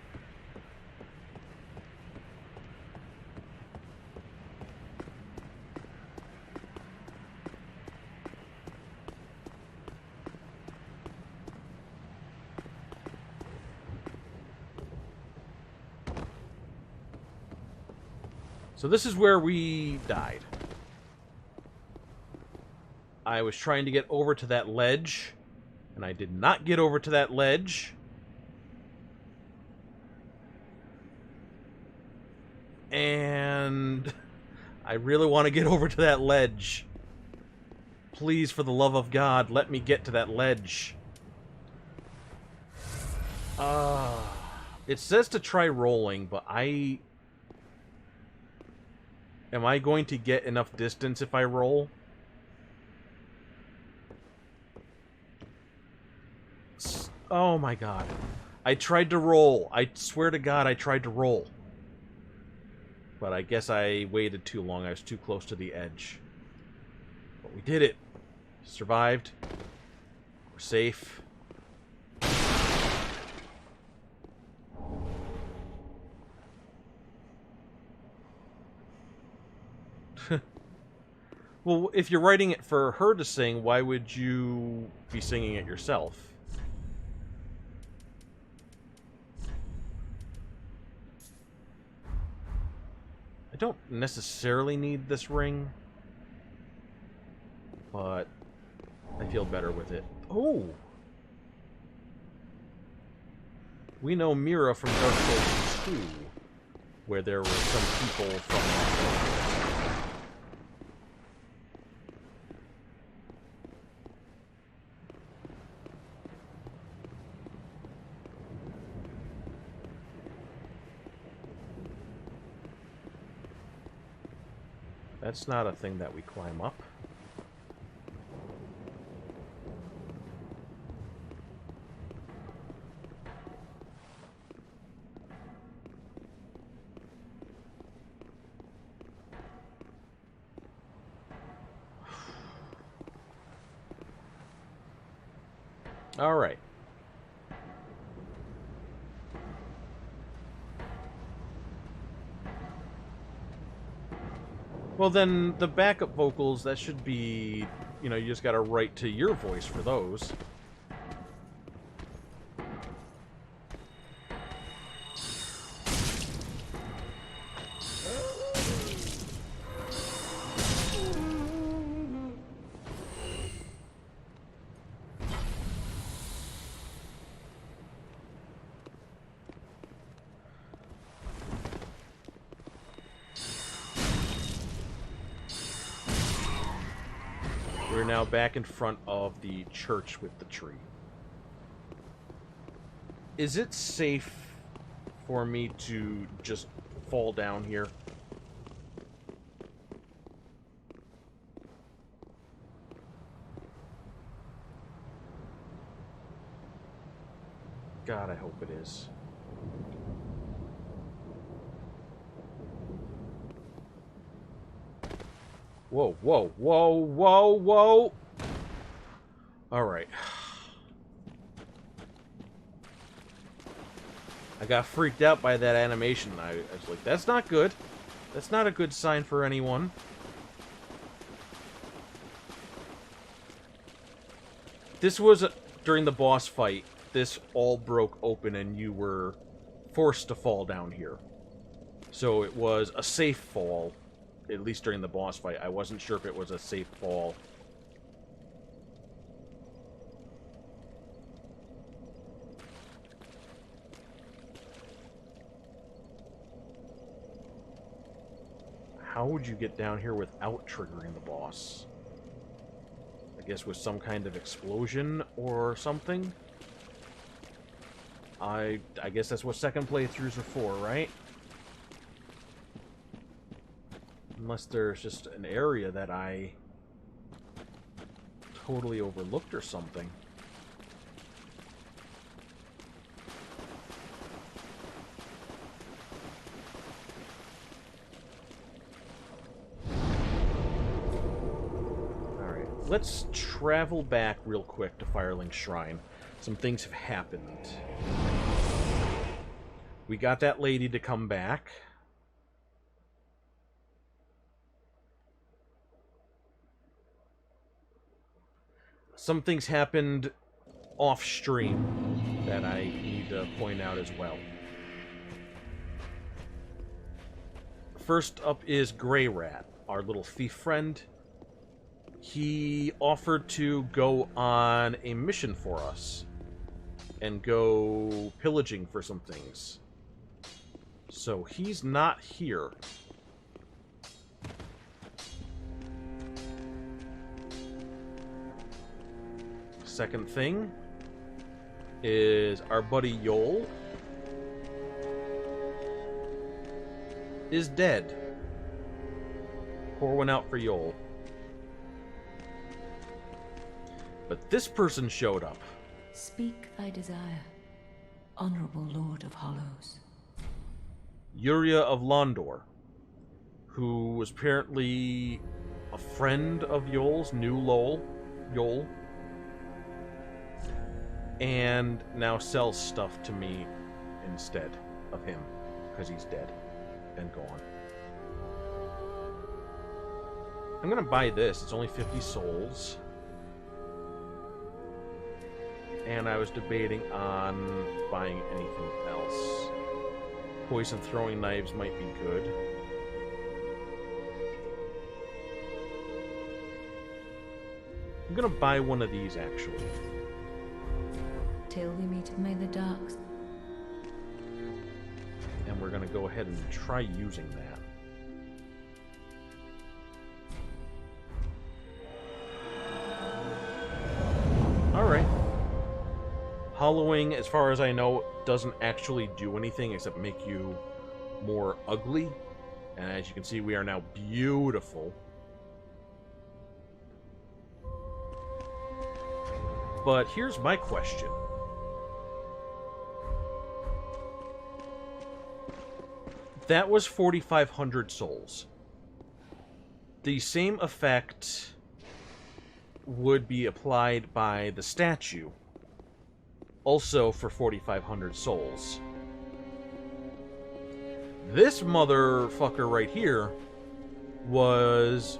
So this is where we died. I was trying to get over to that ledge, and I did not get over to that ledge. And I really want to get over to that ledge. Please, for the love of God, let me get to that ledge. It says to try rolling, but am I going to get enough distance if I roll? Oh my god. I tried to roll. I swear to God I tried to roll. But I guess I waited too long. I was too close to the edge. But we did it. Survived. We're safe. Well, if you're writing it for her to sing, why would you be singing it yourself? I don't necessarily need this ring, but I feel better with it. Oh! We know Mira from Dark Souls 2, where there were some people from... That's not a thing that we climb up. All right. Well, then, the backup vocals, that should be... You know, you just gotta write to your voice for those. We're now back in front of the church with the tree. Is it safe for me to just fall down here? God, I hope it is. Whoa, whoa, whoa, whoa, whoa! Alright. I got freaked out by that animation. I was like, that's not good. That's not a good sign for anyone. This was during the boss fight. This all broke open and you were forced to fall down here. So it was a safe fall. at least during the boss fight. I wasn't sure if it was a safe fall. How would you get down here without triggering the boss? I guess with some kind of explosion or something? I guess that's what second playthroughs are for, right? Unless there's just an area that I totally overlooked or something. Alright, let's travel back real quick to Firelink Shrine. Some things have happened. We got that lady to come back. Some things happened off-stream that I need to point out as well. First up is Greirat, our little thief friend. He offered to go on a mission for us and go pillaging for some things. So he's not here. Second thing is our buddy Yoel is dead. Pour one out for Yoel. But this person showed up. Speak thy desire, honorable Lord of Hollows. Yuria of Londor, who was apparently a friend of Yoel's, knew Yoel, and now sells stuff to me instead of him, because he's dead and gone. I'm gonna buy this. It's only 50 souls. And I was debating on buying anything else. Poison throwing knives might be good. I'm gonna buy one of these, actually. Till we meet may the dark. And we're gonna go ahead and try using that. Alright. Hollowing, as far as I know, doesn't actually do anything except make you more ugly. And as you can see, we are now beautiful. But here's my question. That was 4,500 souls. The same effect would be applied by the statue, also for 4,500 souls. This motherfucker right here was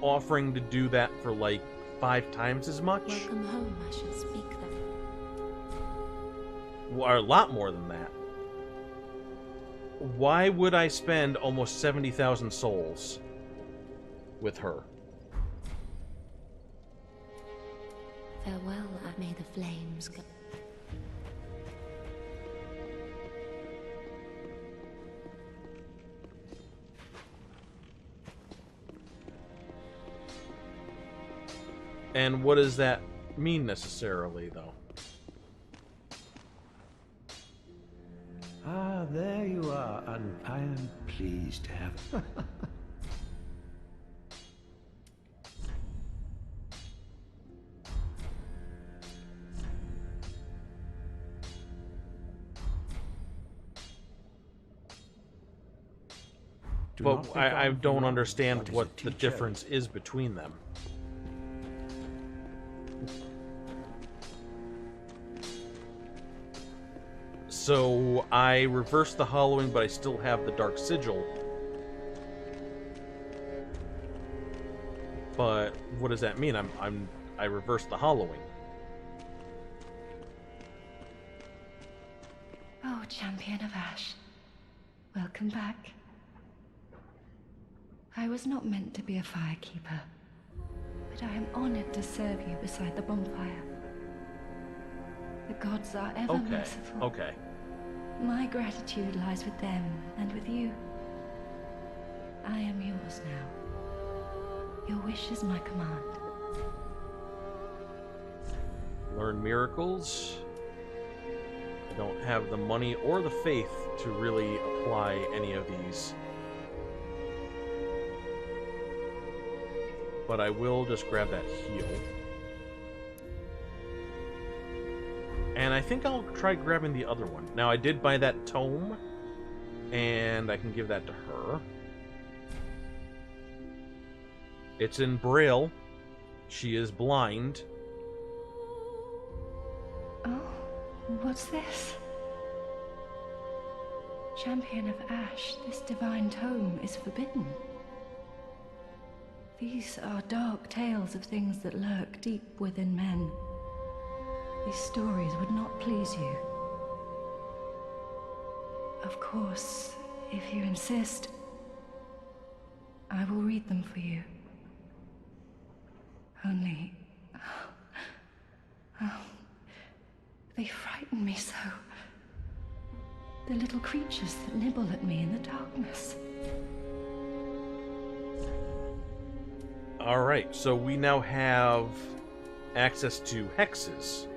offering to do that for like 5 times as much. Welcome home, I shall speak then. Or a lot more than that. Why would I spend almost 70,000 souls with her? Farewell, may the flames go. And what does that mean necessarily, though? Ah, there you are, and I am pleased to have... But I don't understand what the difference is between them. So I reversed the hollowing, but I still have the dark sigil. But what does that mean? I reversed the hollowing. Oh, Champion of Ash. Welcome back. I was not meant to be a firekeeper, but I am honored to serve you beside the bonfire. The gods are ever merciful. Okay. My gratitude lies with them and with you. I am yours now. Your wish is my command. Learn miracles. I don't have the money or the faith to really apply any of these. But I will just grab that heal. And I think I'll try grabbing the other one. Now, I did buy that tome, and I can give that to her. It's in Braille. She is blind. Oh, what's this? Champion of Ash, this divine tome is forbidden. These are dark tales of things that lurk deep within men. These stories would not please you. Of course, if you insist, I will read them for you. Only... oh, they frighten me so. The little creatures that nibble at me in the darkness. Alright, so we now have access to hexes.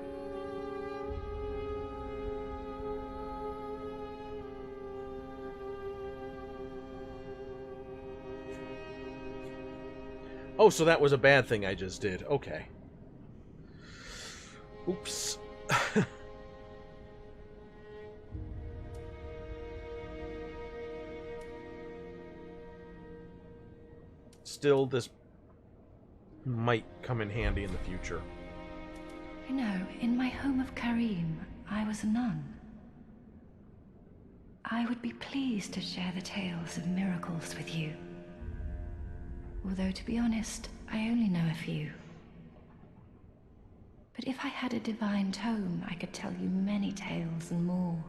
Oh, so that was a bad thing I just did. Okay. Oops. Still, this might come in handy in the future. You know, in my home of Karim, I was a nun. I would be pleased to share the tales of miracles with you. Although, to be honest, I only know a few. But if I had a divine tome, I could tell you many tales and more.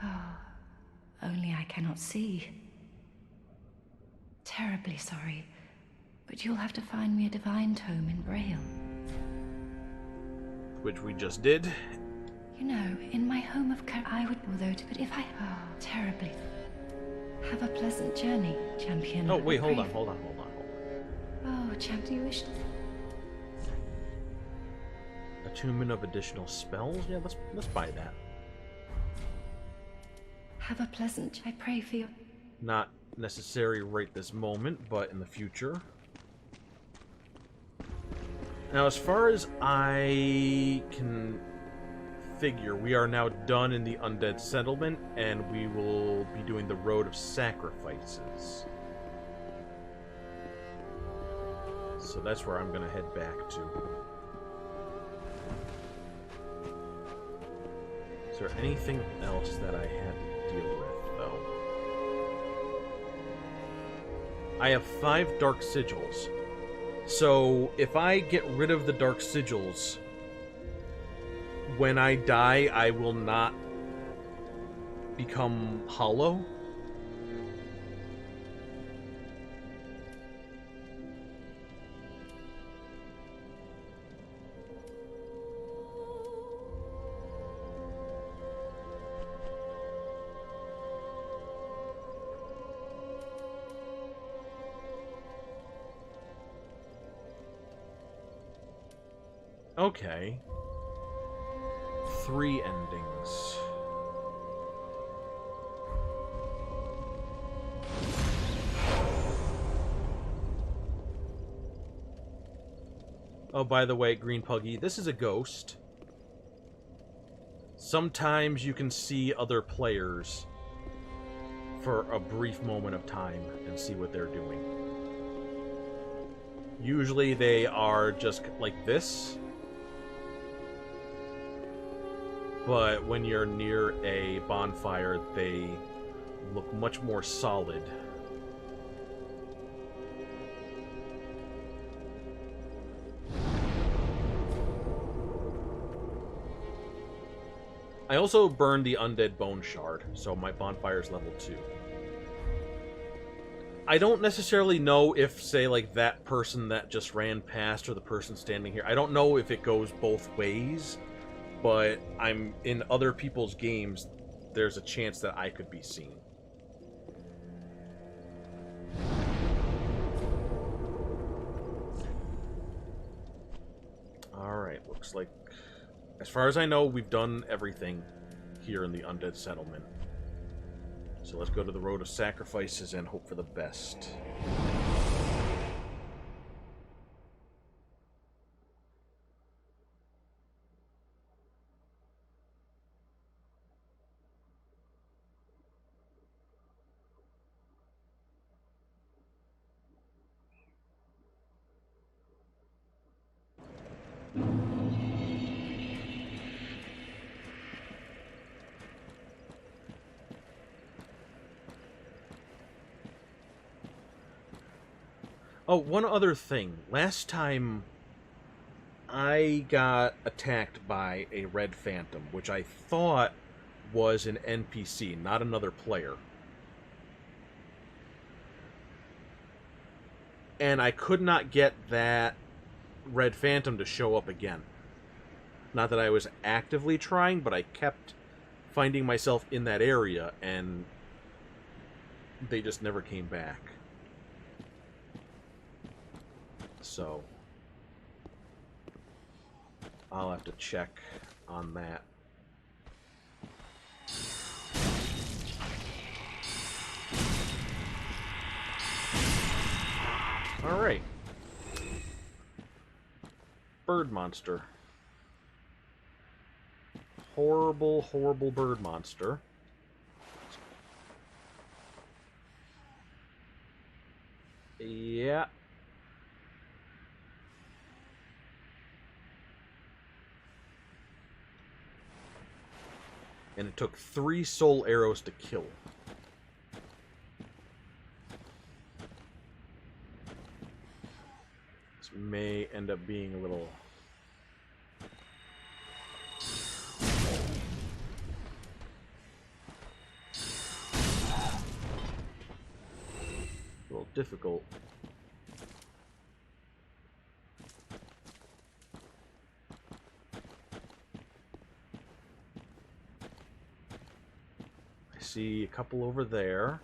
Oh, only I cannot see. Terribly sorry, but you'll have to find me a divine tome in Braille. Which we just did. You know, in my home of I would, although, but if I... oh, terribly... Have a pleasant journey, champion. Oh, wait, hold on. Oh, champ, do you wish to... Attunement of additional spells? Yeah, let's buy that. Have a pleasant... I pray for you. Not necessary right this moment, but in the future. Now, as far as I can figure, we are now done in the Undead Settlement, and we will be doing the Road of Sacrifices. So that's where I'm going to head back to. Is there anything else that I had to deal with, though? I have 5 Dark Sigils. So, if I get rid of the Dark Sigils, when I die, I will not become hollow? Okay. 3 endings. Oh, by the way, Green Puggy, this is a ghost. Sometimes you can see other players for a brief moment of time and see what they're doing. Usually they are just like this. But when you're near a bonfire, they look much more solid. I also burned the Undead Bone Shard, so my bonfire's level 2. I don't necessarily know if, say, like, that person that just ran past or the person standing here, I don't know if it goes both ways, but I'm in other people's games, there's a chance that I could be seen. Alright, looks like, as far as I know, we've done everything here in the Undead Settlement. So let's go to the Road of Sacrifices and hope for the best. Oh, one other thing. Last time, I got attacked by a red phantom, which I thought was an NPC, not another player. And I could not get that red phantom to show up again. Not that I was actively trying, but I kept finding myself in that area, and they just never came back. So I'll have to check on that. Alright. Bird monster. Horrible, horrible bird monster. Yeah. And it took 3 soul arrows to kill. This may end up being a little... difficult. I see a couple over there.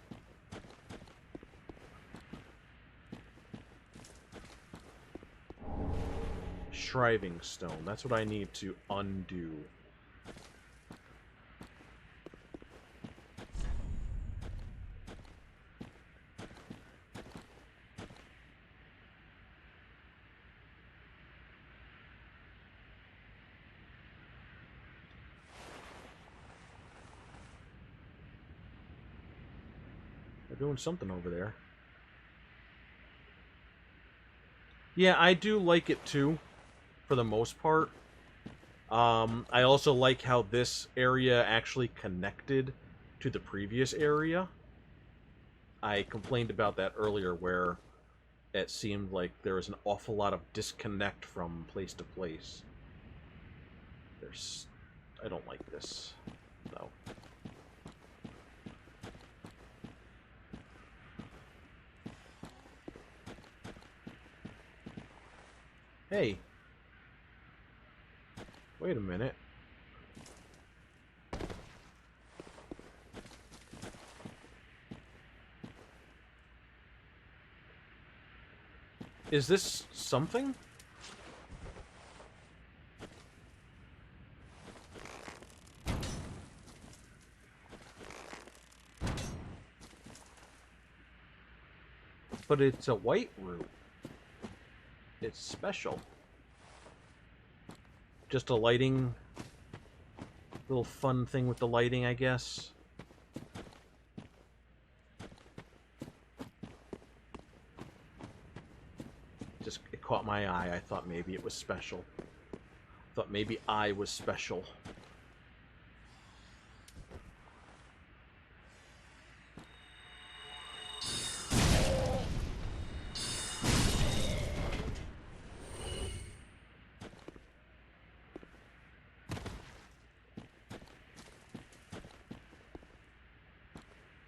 Shriving stone. That's what I need to undo. They're doing something over there. Yeah, I do like it too, for the most part. I also like how this area actually connected to the previous area. I complained about that earlier, where it seemed like there was an awful lot of disconnect from place to place. I don't like this, though. Hey. Wait a minute. Is this something? But it's a white root. It's special. Just a lighting... little fun thing with the lighting, I guess. Just, it caught my eye. I thought maybe it was special. I thought maybe I was special.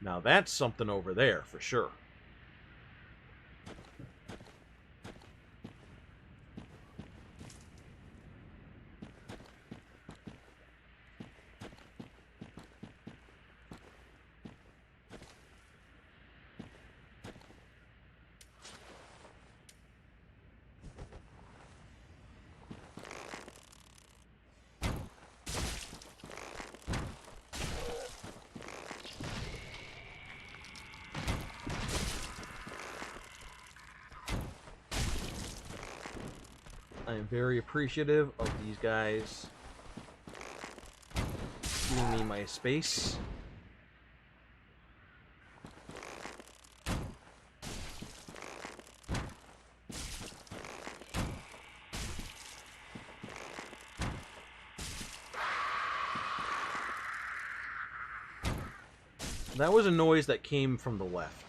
Now that's something over there, for sure. I'm very appreciative of these guys giving me my space. That was a noise that came from the left.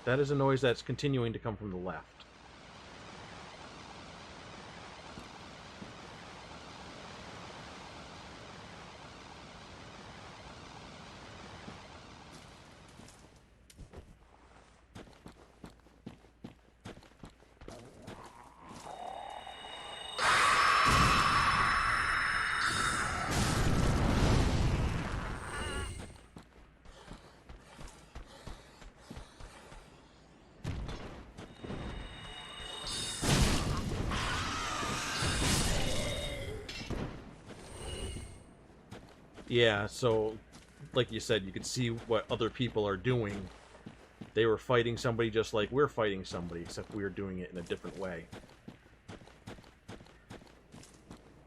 That is a noise that's continuing to come from the left. Yeah, so, like you said, you could see what other people are doing. They were fighting somebody just like we're fighting somebody, except we're doing it in a different way.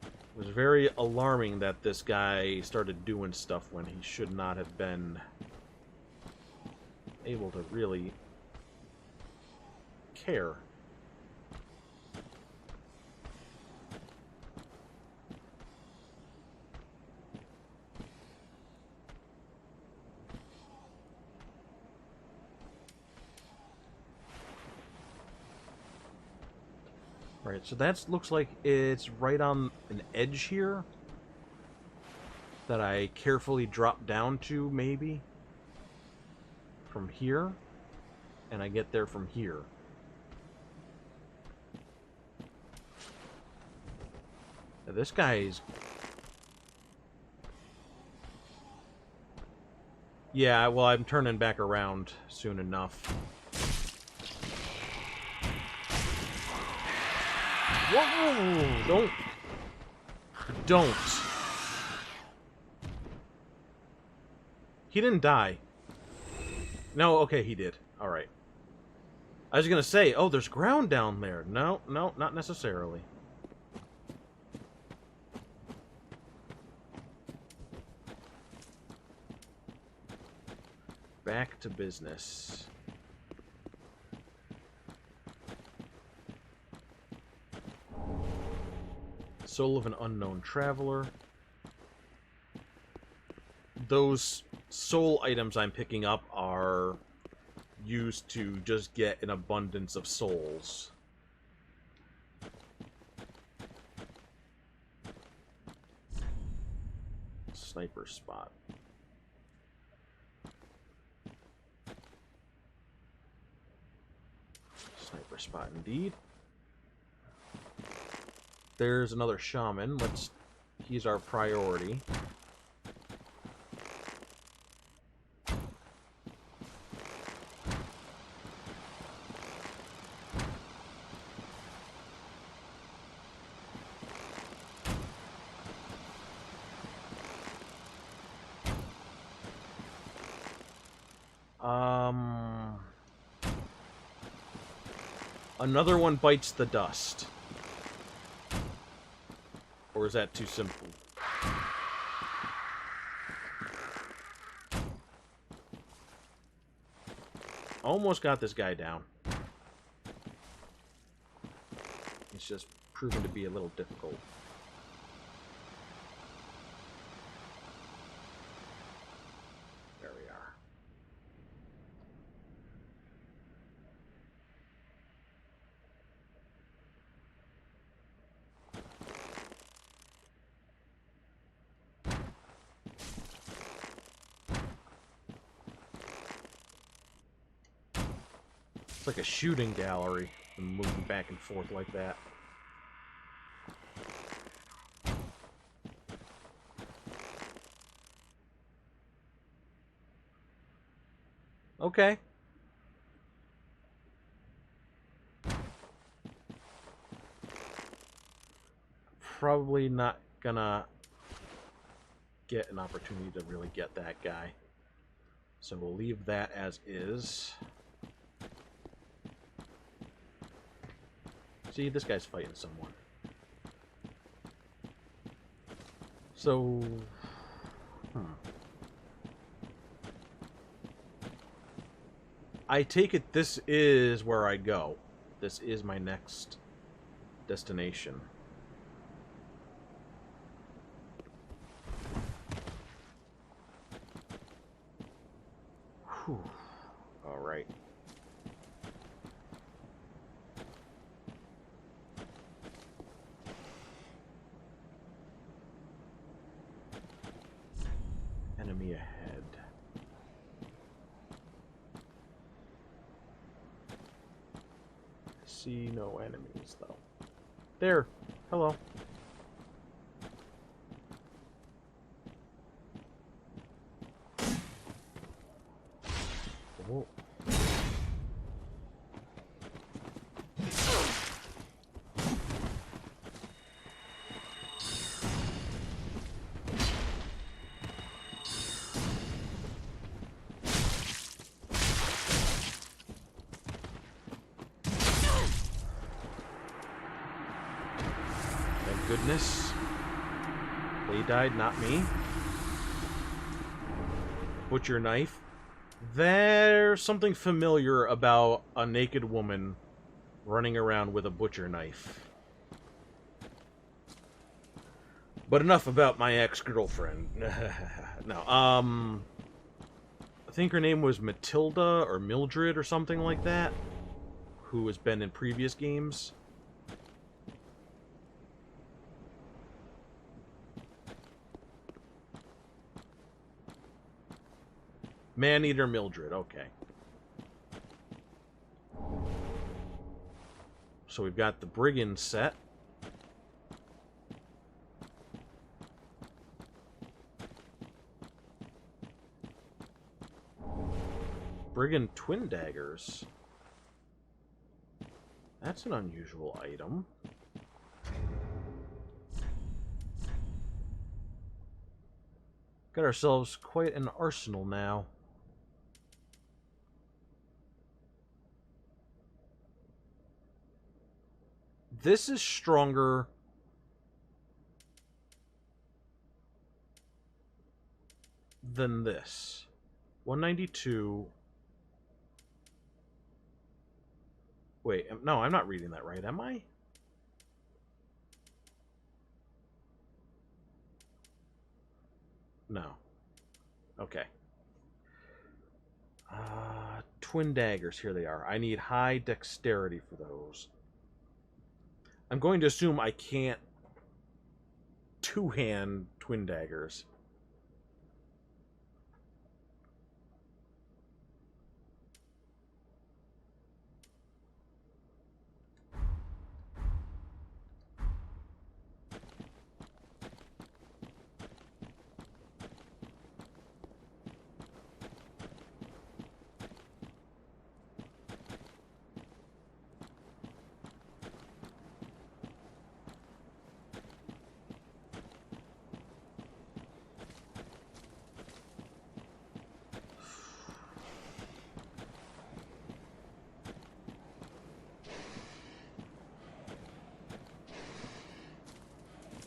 It was very alarming that this guy started doing stuff when he should not have been able to really care. Right, so that looks like it's right on an edge here that I carefully drop down to, maybe, from here, and I get there from here. Now, this guy's... Yeah, well, I'm turning back around soon enough. Whoa! Don't. He didn't die. No, okay, he did. Alright. I was gonna say, oh, there's ground down there. No, no, not necessarily. Back to business. Soul of an Unknown Traveler. Those soul items I'm picking up are used to just get an abundance of souls. Sniper spot. Sniper spot indeed. There's another shaman. He's our priority. Another one bites the dust. Or is that too simple? Almost got this guy down. It's just proven to be a little difficult. There we are. It's like a shooting gallery, moving back and forth like that. Okay. Probably not gonna get an opportunity to really get that guy. So we'll leave that as is. See, this guy's fighting someone. So... I take it this is where I go. This is my next destination. Whew. All right. Enemy ahead. See no enemies though. There. Hello. Oh. Thank goodness. They died, not me. Butcher knife. There's something familiar about a naked woman running around with a butcher knife. But enough about my ex-girlfriend. No, I think her name was Matilda or Mildred or something like that, who has been in previous games. Maneater Mildred, okay. So we've got the Brigand set. Brigand twin daggers. That's an unusual item. Got ourselves quite an arsenal now. This is stronger than this. 192. Wait, no, I'm not reading that right, am I? No. Okay. Twin daggers, here they are. I need high dexterity for those. I'm going to assume I can't two-hand twin daggers.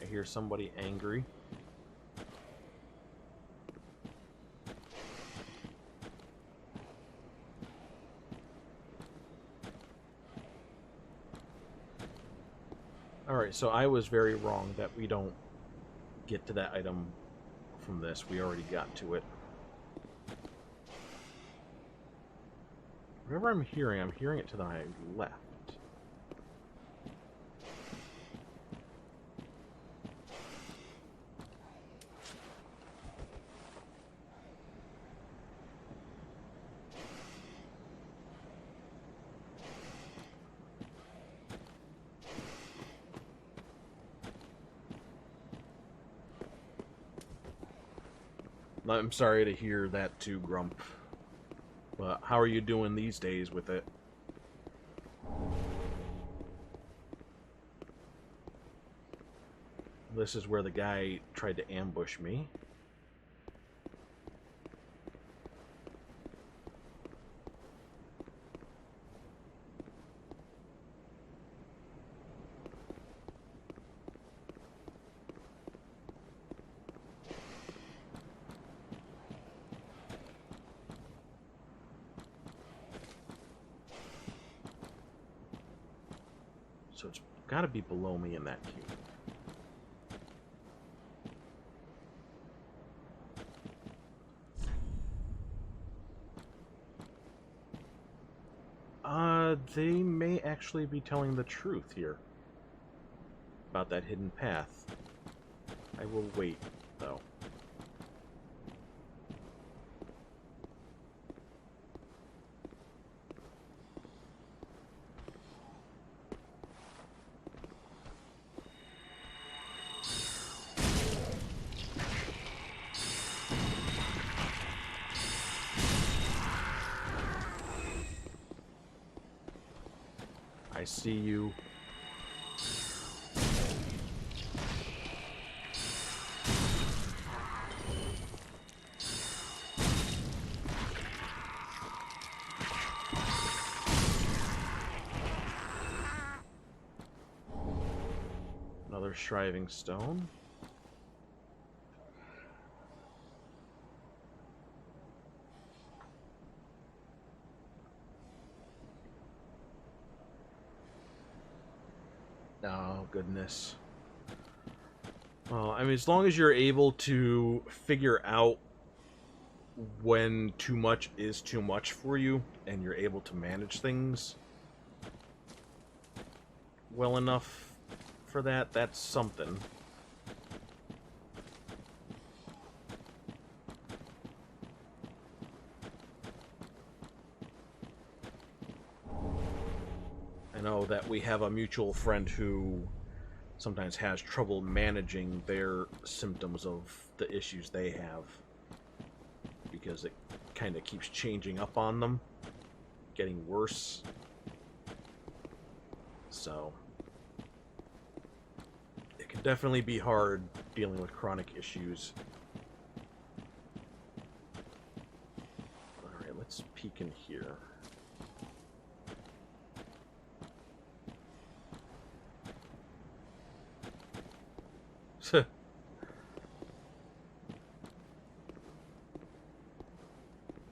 I hear somebody angry. Alright, so I was very wrong that we don't get to that item from this. We already got to it. Whatever I'm hearing it to the left. I'm sorry to hear that too, Grump. But how are you doing these days with it? This is where the guy tried to ambush me. So it's got to be below me in that cube. They may actually be telling the truth here about that hidden path. I will wait, though. I see you. Another Shriving Stone. Oh, goodness. Well, I mean, as long as you're able to figure out when too much is too much for you, and you're able to manage things well enough for that, that's something. I know that we have a mutual friend who sometimes has trouble managing their symptoms of the issues they have because it kind of keeps changing up on them, getting worse. So it can definitely be hard dealing with chronic issues. Alright, let's peek in here.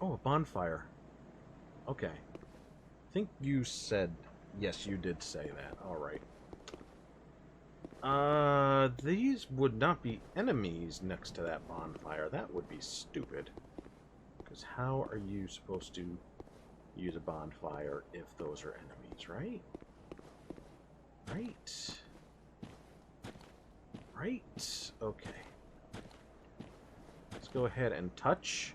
Oh, a bonfire. Okay. I think you said... Yes, you did say that. Alright. These would not be enemies next to that bonfire. That would be stupid. Because how are you supposed to use a bonfire if those are enemies, right? Right. Right. Okay. Let's go ahead and touch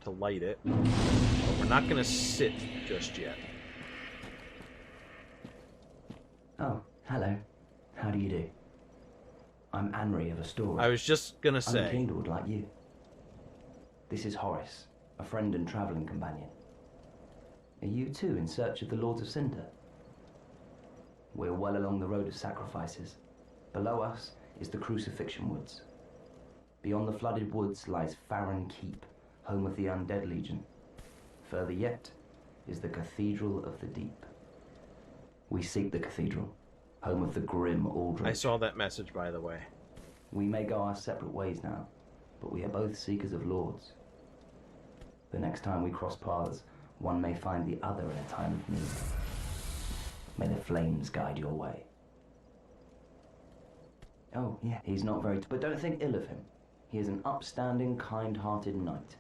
to light it. But we're not going to sit just yet. Oh, hello. How do you do? I'm Anri of Astora. I was just going to I'm say. a Kindled like you. This is Horace, a friend and travelling companion. Are you too in search of the Lords of Cinder? We're well along the road of sacrifices. Below us is the Crucifixion Woods. Beyond the flooded woods lies Farron Keep, home of the Undead Legion. Further yet is the Cathedral of the Deep. We seek the cathedral, home of the grim Aldrich. I saw that message, by the way. We may go our separate ways now, but we are both seekers of lords. The next time we cross paths, one may find the other in a time of need. May the flames guide your way. Oh, yeah, he's not very... But don't think ill of him. He is an upstanding, kind-hearted knight.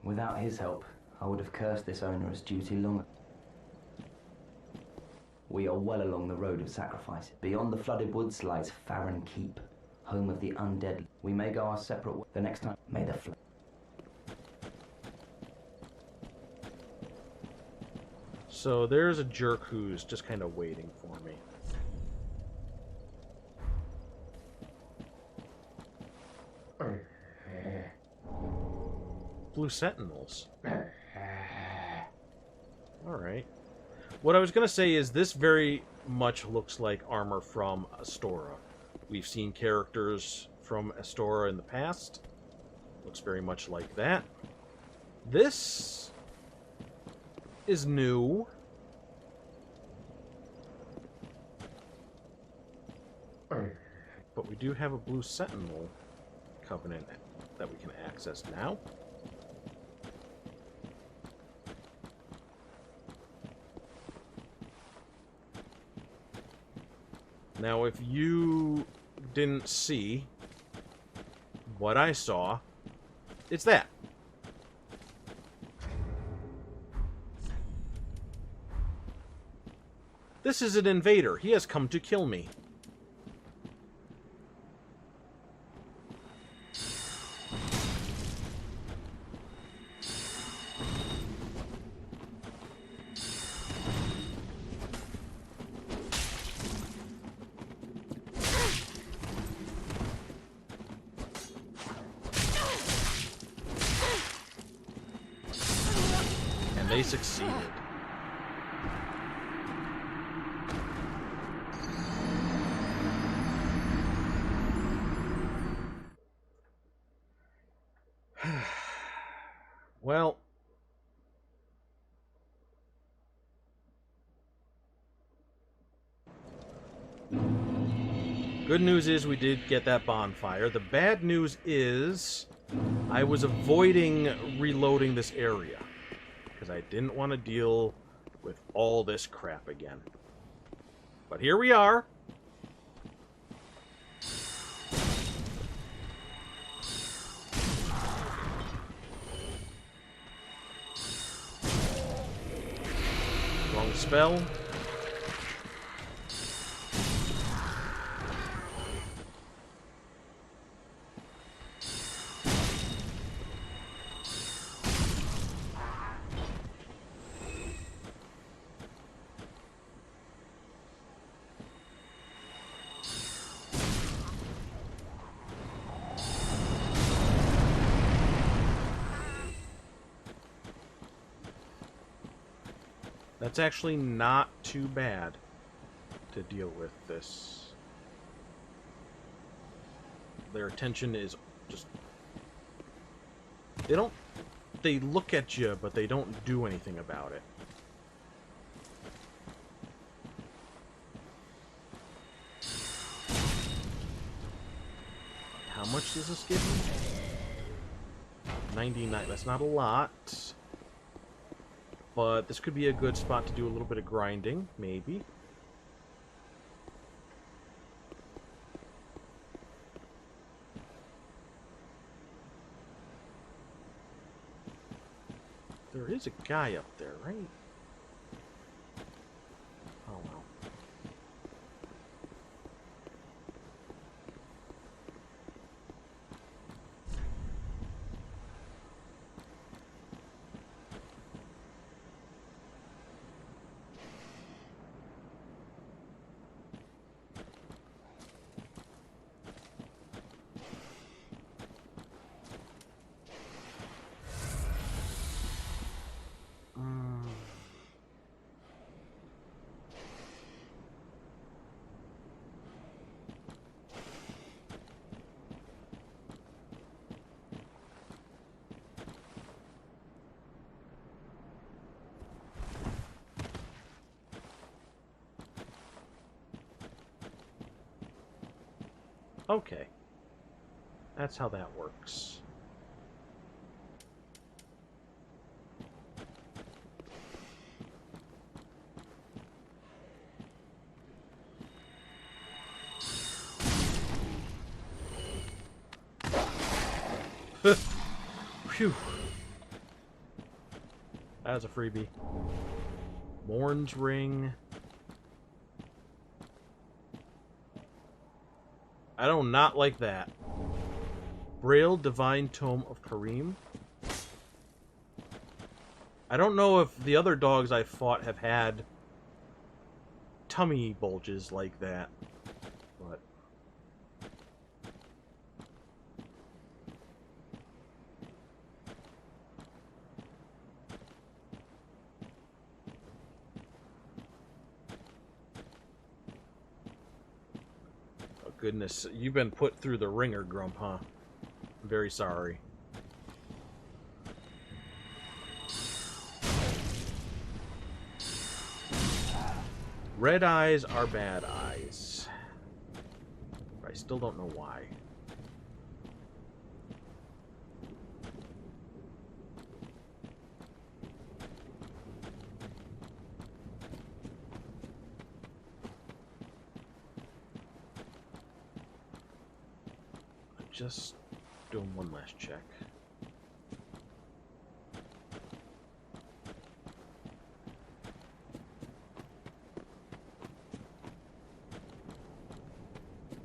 Without his help, I would have cursed this onerous duty long ago. We are well along the road of sacrifice. Beyond the flooded woods lies Farron Keep, home of the undead. We may go our separate ways. The next time, may the So there's a jerk who's just kind of waiting for me. Blue Sentinels. Alright. What I was going to say is this very much looks like armor from Astora. We've seen characters from Astora in the past. Looks very much like that. This is new. But we do have a Blue Sentinel Covenant that we can access now. Now, if you didn't see what I saw, it's that. This is an invader. He has come to kill me. And they succeeded. Well, good news is we did get that bonfire. The bad news is I was avoiding reloading this area because I didn't want to deal with all this crap again. But here we are. Wrong spell. That's actually not too bad to deal with this. Their attention is just... They look at you, but they don't do anything about it. How much does this give me? 99. That's not a lot. But this could be a good spot to do a little bit of grinding, maybe. There is a guy up there, right? Oh well. Okay. That's how that works. Phew. That was a freebie. Morn's Ring. I do not like that. Braille Divine Tome of Karim. I don't know if the other dogs I fought have had tummy bulges like that, but... Oh goodness, you've been put through the ringer, Grump, huh? I'm very sorry. Red eyes are bad eyes. But I still don't know why. just doing one last check.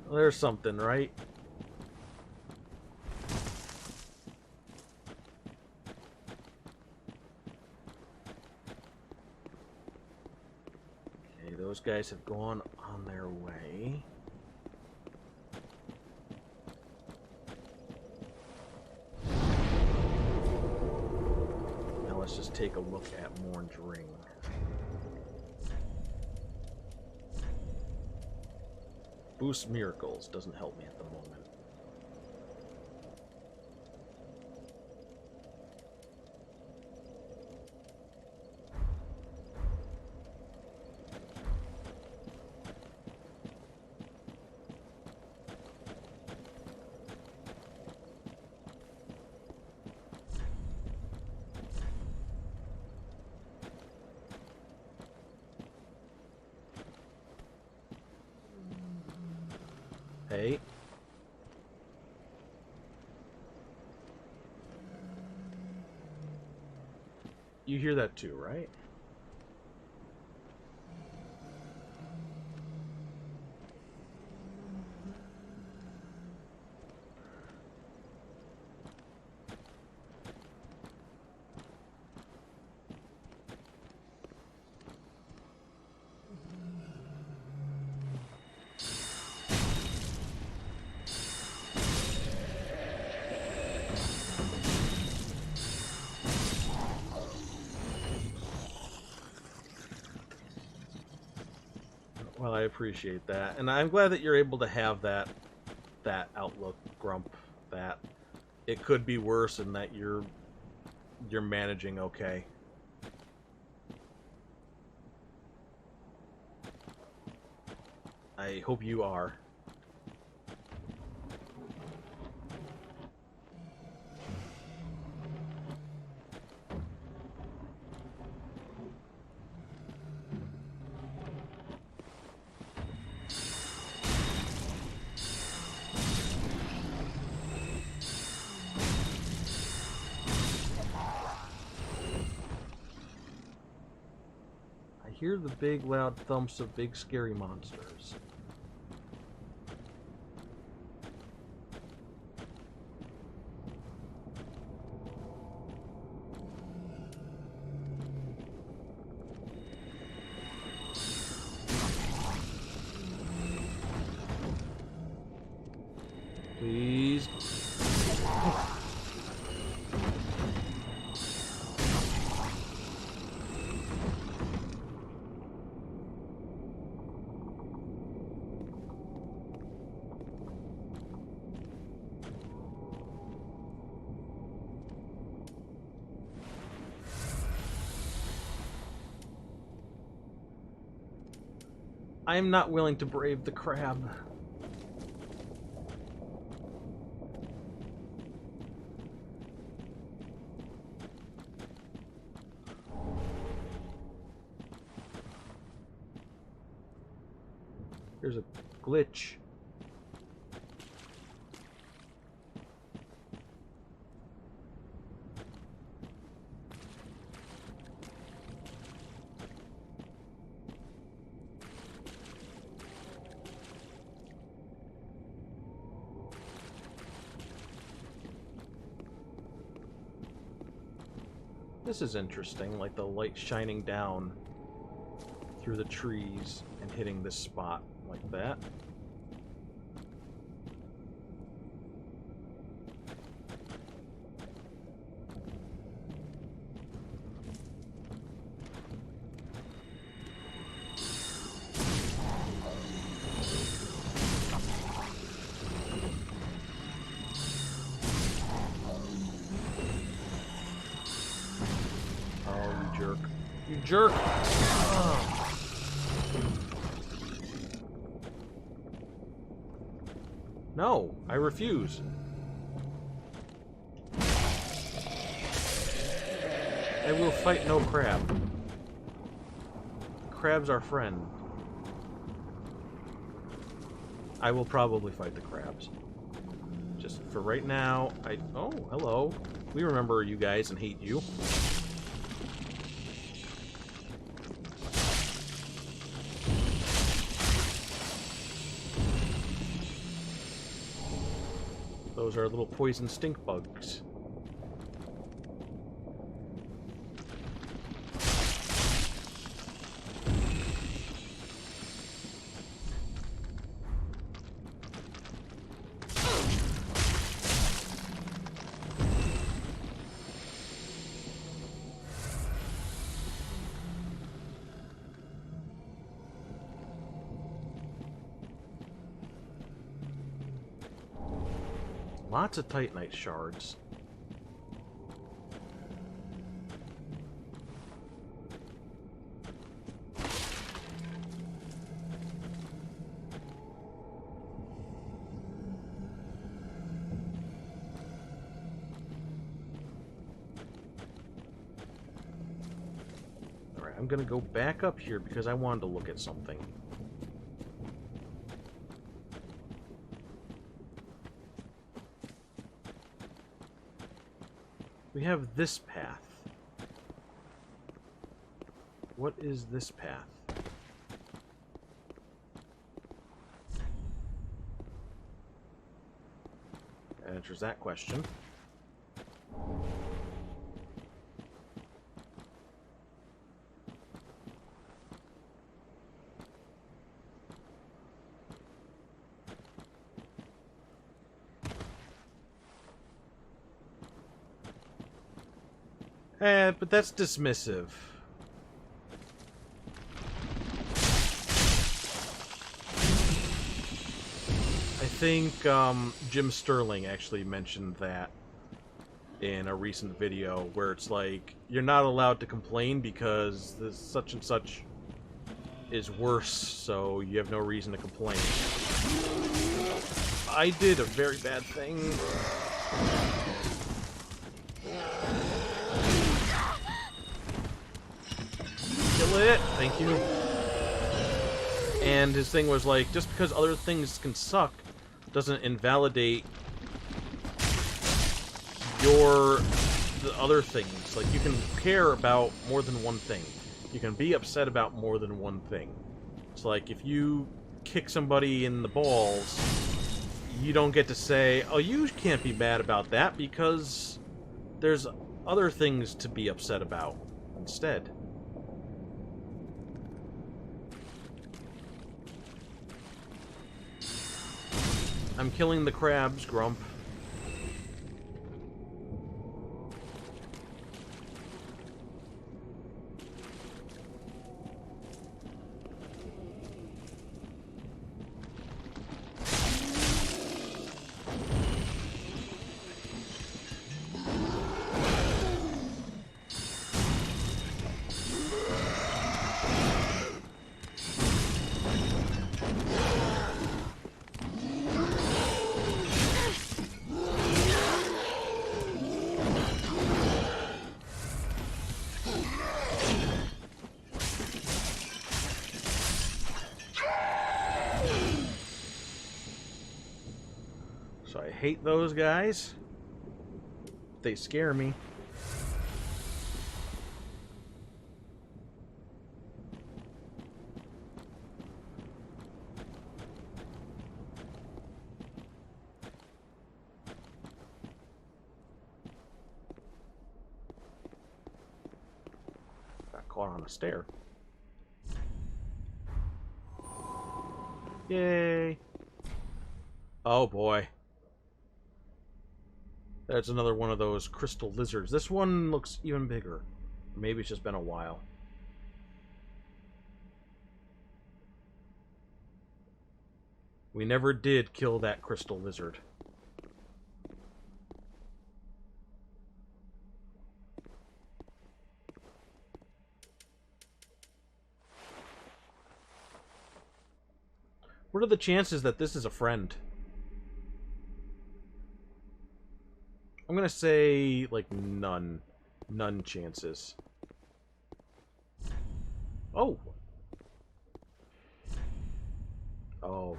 Well, there's something, right? Okay, those guys have gone on their way. Now let's just take a look at Morn's ring. Boost miracles doesn't help me at the moment. Hey. You hear that too, right? Well, I appreciate that, and I'm glad that you're able to have that outlook, Grump. That it could be worse, and that you're managing okay. I hope you are. Hear the big loud thumps of big scary monsters. Please. I am not willing to brave the crab. There's a glitch. This is interesting, like the light shining down through the trees and hitting this spot like that. You jerk! Oh. No, I refuse. I will fight no crab. The crab's our friend. I will probably fight the crabs. Just for right now, oh, hello. We remember you guys and hate you. Those are little poison stink bugs. Lots of Titanite shards. Alright, I'm gonna go back up here because I wanted to look at something. We have this path. What is this path? That answers that question. But that's dismissive. I think Jim Sterling actually mentioned that in a recent video, where it's like, you're not allowed to complain because this such and such is worse, so you have no reason to complain. I did a very bad thing. Kill it! Thank you. And his thing was like, just because other things can suck doesn't invalidate the other things. Like, you can care about more than one thing. You can be upset about more than one thing. It's like, if you kick somebody in the balls, you don't get to say, oh, you can't be mad about that because there's other things to be upset about instead. I'm killing the crabs, Grump. So I hate those guys. They scare me. Got caught on a stair. Yay. Oh boy. That's another one of those crystal lizards. This one looks even bigger. Maybe it's just been a while. We never did kill that crystal lizard. What are the chances that this is a friend? I'm gonna say, like, none. None chances. Oh! Oh.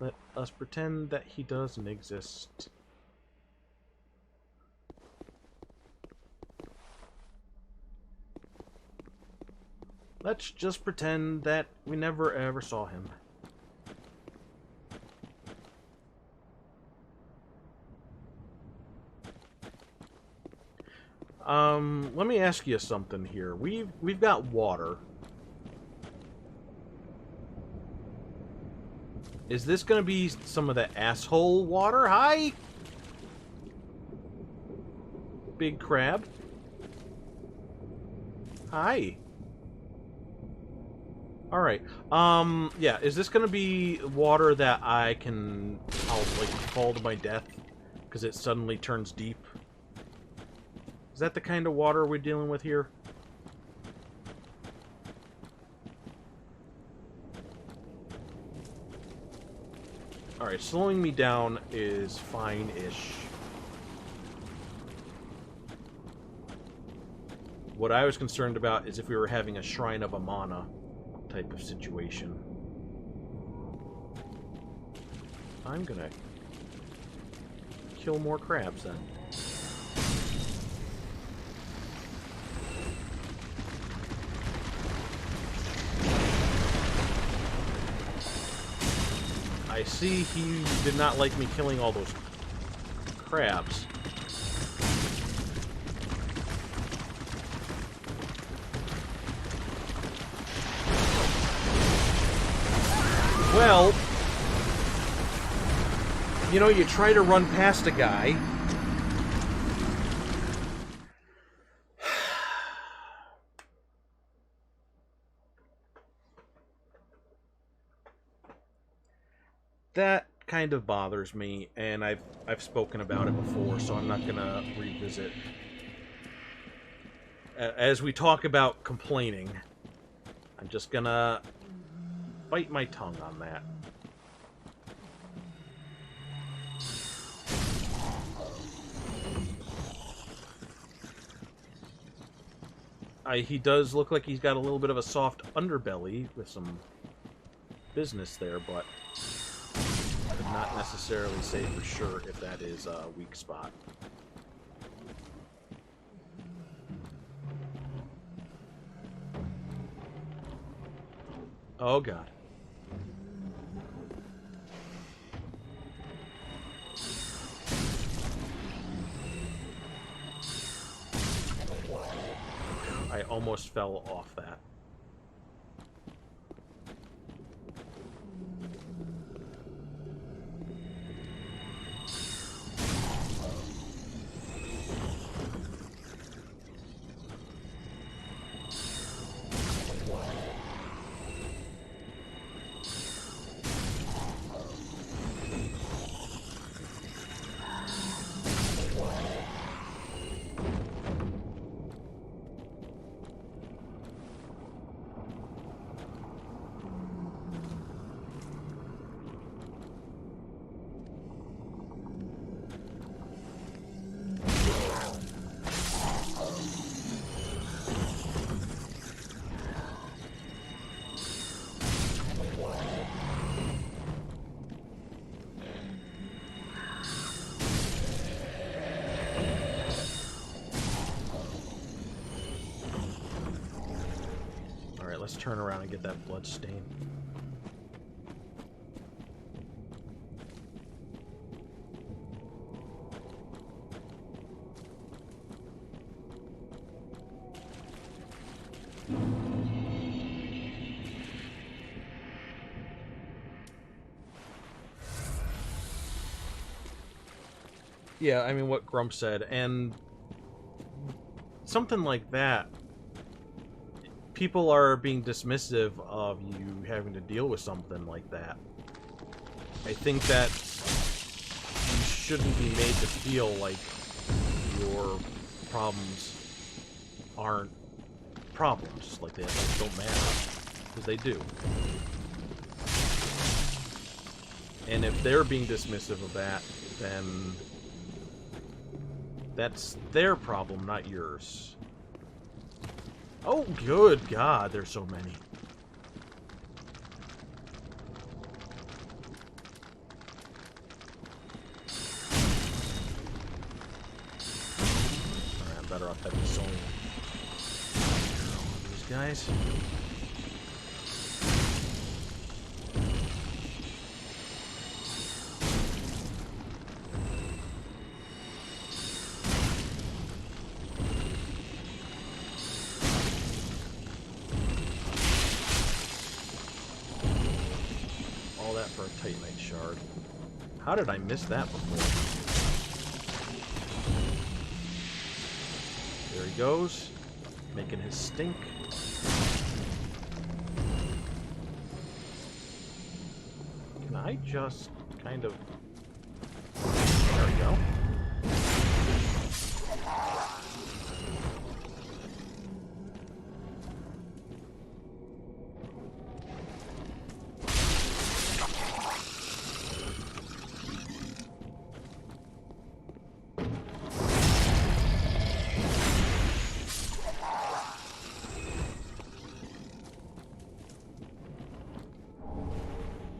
Let us pretend that he doesn't exist. Let's just pretend that we never ever saw him. Let me ask you something here. We've got water. Is this gonna be some of the asshole water? Hi, big crab. Hi. All right. Yeah. Is this gonna be water that I'll like fall to my death because it suddenly turns deep? Is that the kind of water we're dealing with here? Alright, slowing me down is fine-ish. What I was concerned about is if we were having a Shrine of Amana type of situation. I'm gonna kill more crabs then. I see he did not like me killing all those crabs. Well, you know, you try to run past a guy. That kind of bothers me, and I've spoken about it before, so I'm not gonna revisit. As we talk about complaining, I'm just gonna bite my tongue on that. He does look like he's got a little bit of a soft underbelly with some business there, but I could not necessarily say for sure if that is a weak spot. Oh god. I almost fell off that. Let's turn around and get that blood stain. Yeah, I mean what Grump said, and something like that. People are being dismissive of you having to deal with something like that. I think that you shouldn't be made to feel like your problems aren't problems, like they don't matter, because they do. And if they're being dismissive of that, then that's their problem, not yours. Oh, good God, there's so many. guys. All that for a Titanite shard. How did I miss that before? There he goes, making his stink. Can I just kind of... There we go.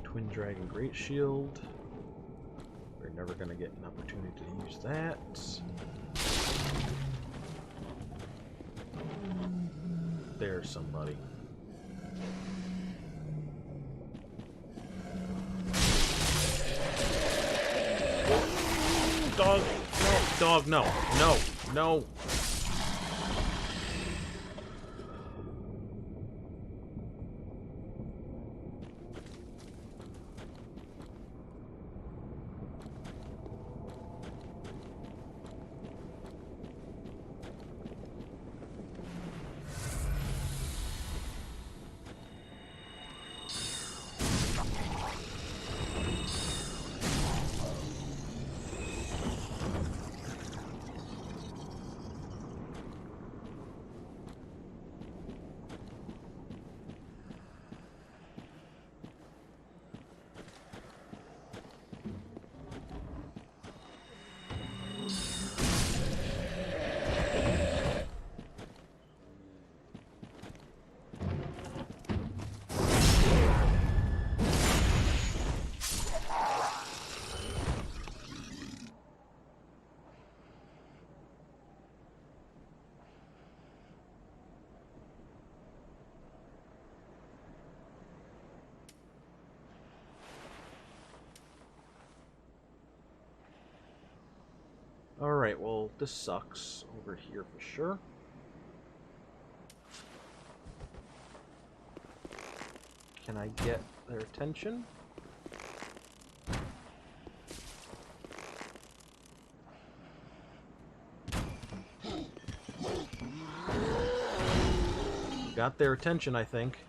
Twin Dragon Great Shield. We're never going to get an opportunity to use that. There's somebody. Dog! No! Dog, no! No! No! Alright, well, this sucks over here for sure. Can I get their attention? Got their attention, I think.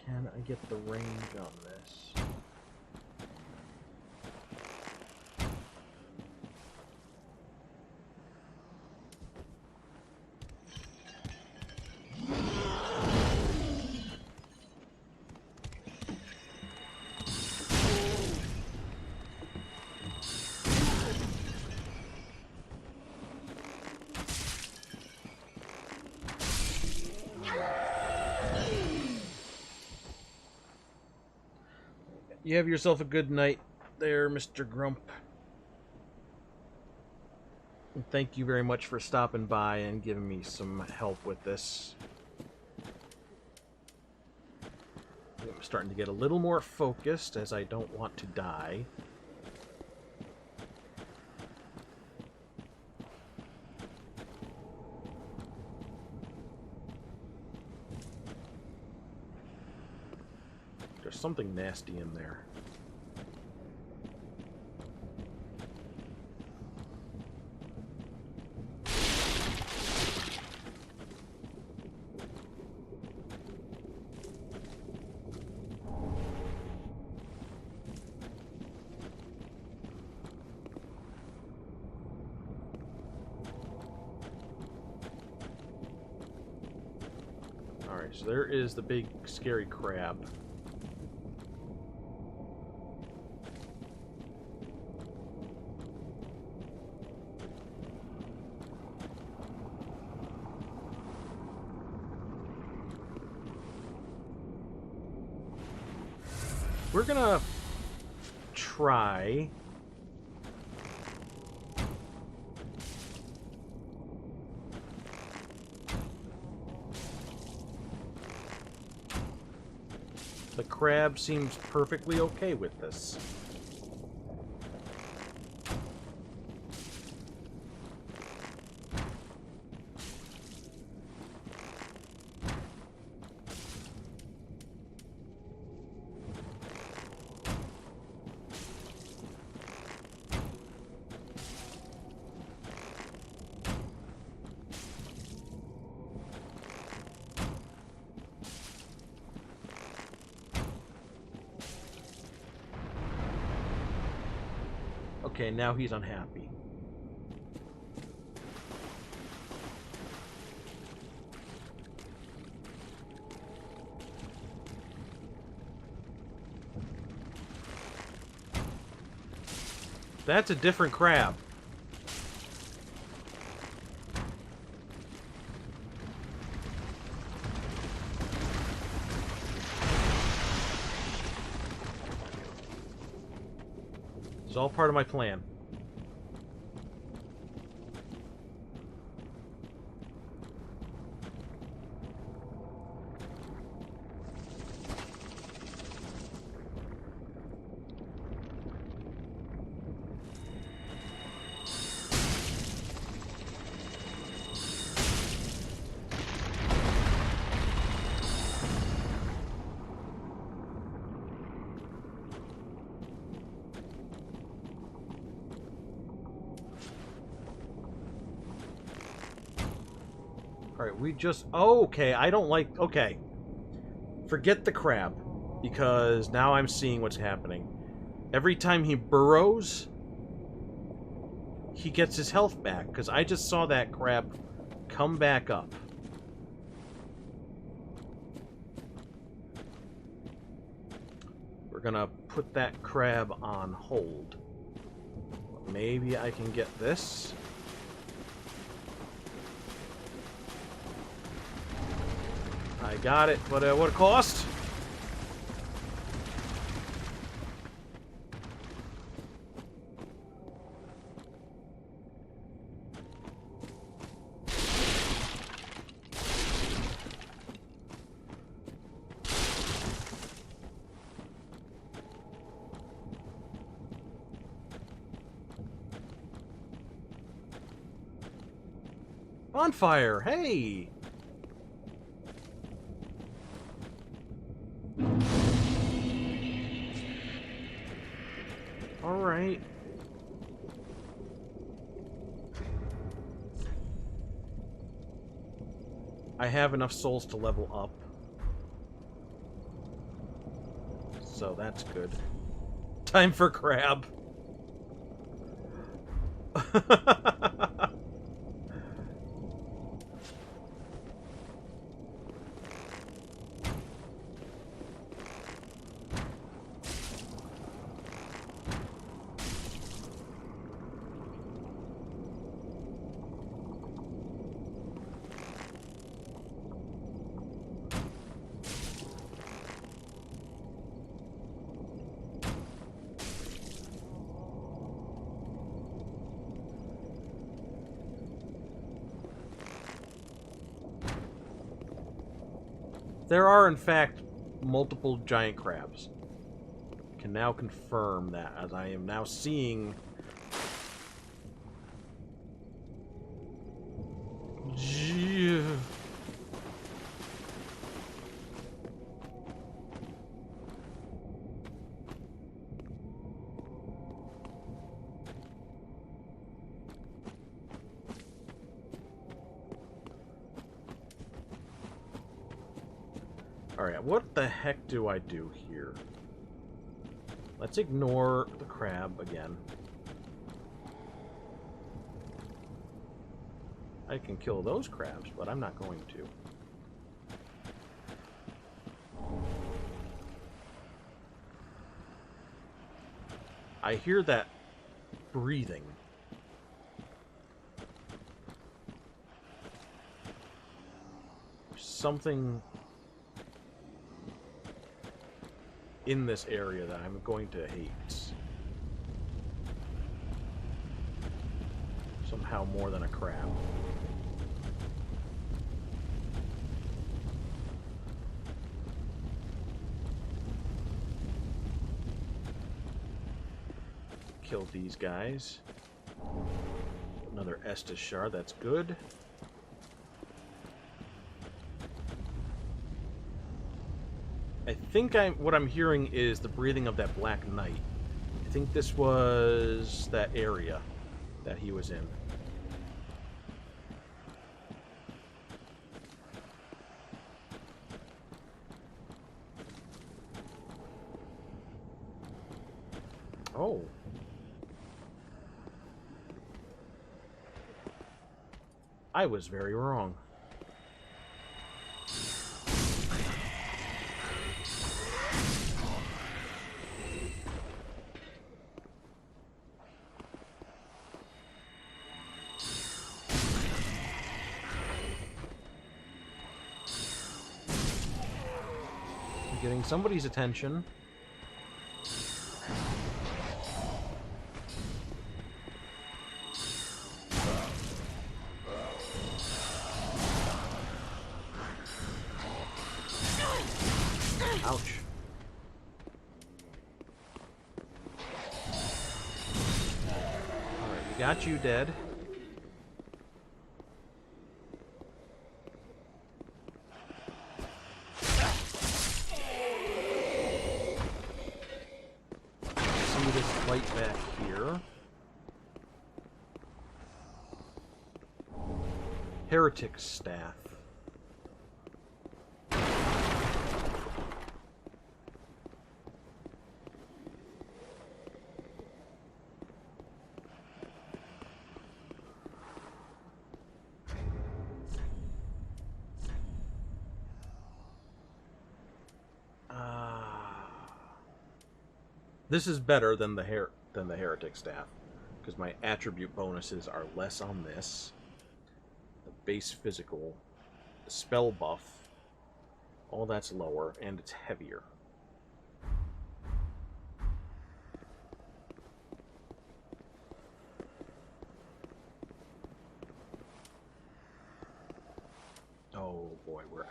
Can I get the range on this? You have yourself a good night there, Mr. Grump. And thank you very much for stopping by and giving me some help with this. I'm starting to get a little more focused as I don't want to die. There's something nasty in there. Alright, so there is the big scary crab. We're gonna try the crab seems perfectly okay with this. Okay, now he's unhappy. That's a different crab. It's all part of my plan. Alright, we just... Oh, okay, I don't like... Okay. Forget the crab. Because now I'm seeing what's happening. Every time he burrows, he gets his health back. Because I just saw that crab come back up. We're gonna put that crab on hold. Maybe I can get this. I got it, but what it cost? Bonfire, hey! Alright. I have enough souls to level up. So that's good. Time for crab. There are, in fact, multiple giant crabs. I can now confirm that, as I am now seeing... Alright, what the heck do I do here? Let's ignore the crab again. I can kill those crabs, but I'm not going to. I hear that breathing. Something in this area that I'm going to hate. Somehow more than a crab. Kill these guys. Another Estus shard, that's good. I think what I'm hearing is the breathing of that Black Knight. I think this was that area that he was in. Oh. I was very wrong. I'm getting somebody's attention. Ouch. Alright, we got you dead. See this fight back here. Heretic Staff. This is better than the Heretic Staff, because my attribute bonuses are less on this. The base physical, the spell buff, all that's lower, and it's heavier. Oh boy, we're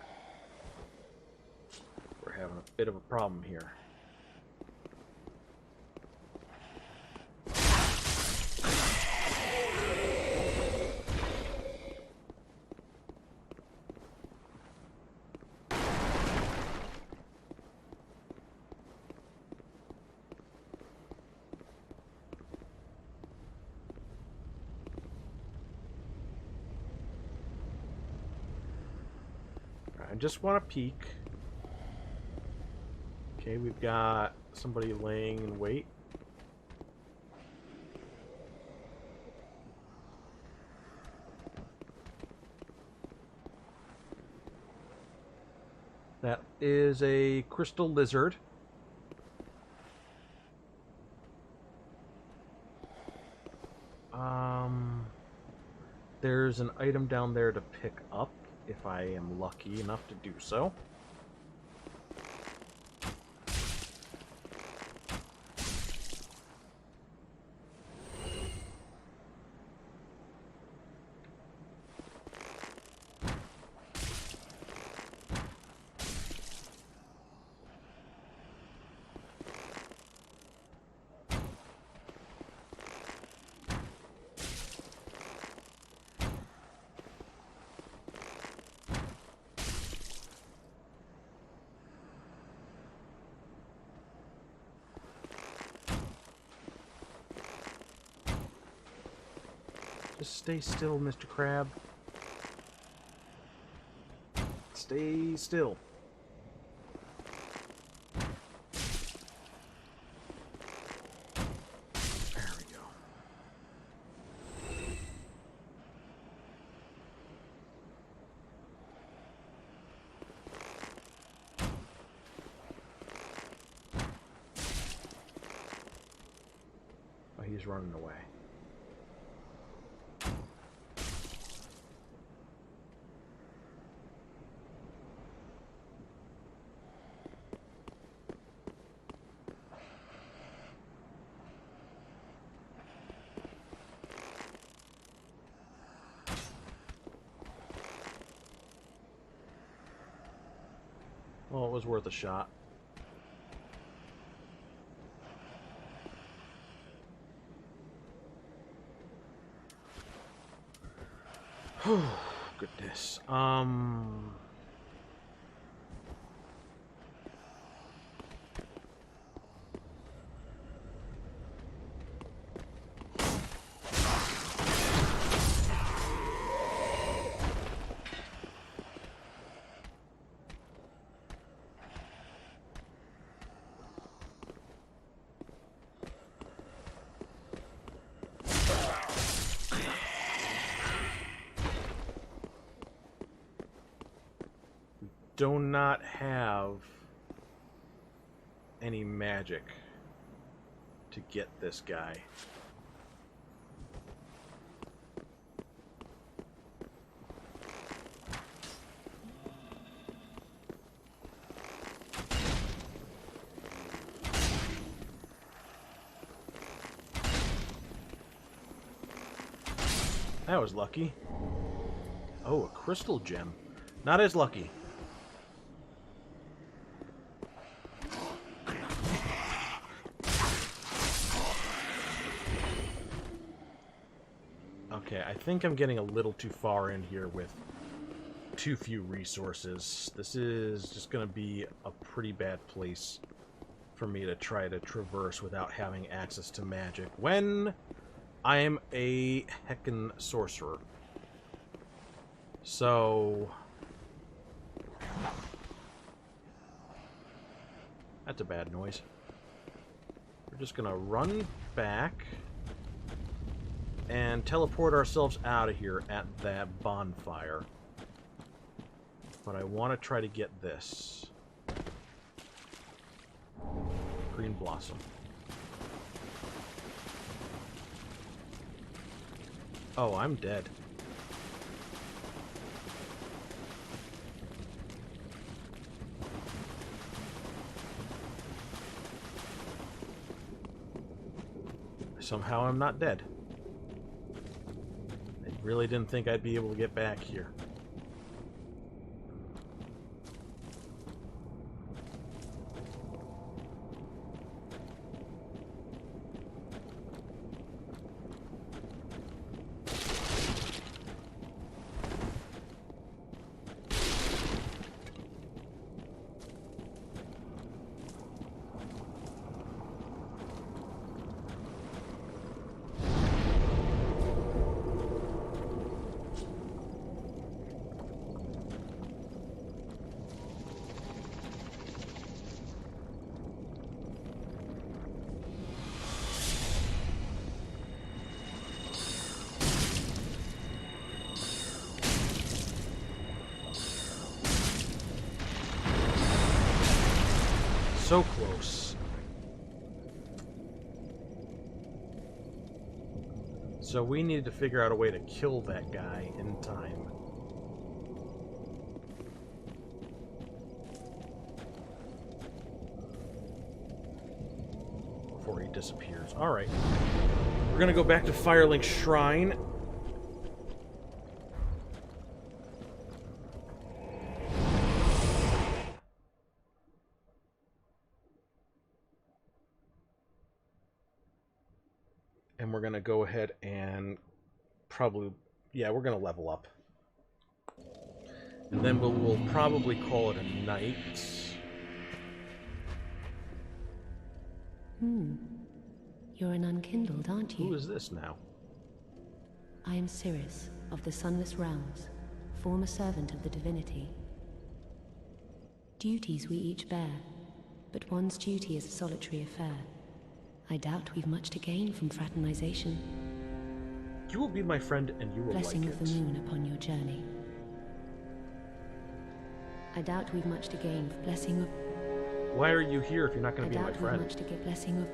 having a bit of a problem here. I just want to peek. Okay, we've got somebody laying in wait. That is a crystal lizard. There's an item down there to pick up, if I am lucky enough to do so. Just stay still, Mr. Crab. Stay still. There we go. he's running away. Well, it was worth a shot. Goodness. Do not have any magic to get this guy. That was lucky. Oh, a crystal gem. Not as lucky. Okay, I think I'm getting a little too far in here with too few resources. This is just going to be a pretty bad place for me to try to traverse without having access to magic when I am a heckin' sorcerer. So that's a bad noise. We're just going to run back and teleport ourselves out of here at that bonfire. But I want to try to get this. Green blossom. Oh, I'm dead. Somehow I'm not dead. Really didn't think I'd be able to get back here. So close. So we needed to figure out a way to kill that guy in time. Before he disappears. Alright. We're gonna go back to Firelink Shrine. And we're going to go ahead and probably, yeah, we're going to level up. And then we'll probably call it a night. You're an unkindled, aren't you? Who is this now? I am Cirrus, of the Sunless Realms, former servant of the divinity. Duties we each bear, but one's duty is a solitary affair. I doubt we've much to gain from fraternization. You will be my friend and you will Blessing like of the moon upon your journey. I doubt we've much to gain from blessing of... Why are you here if you're not going to be my I doubt friend? we've much to get blessing of...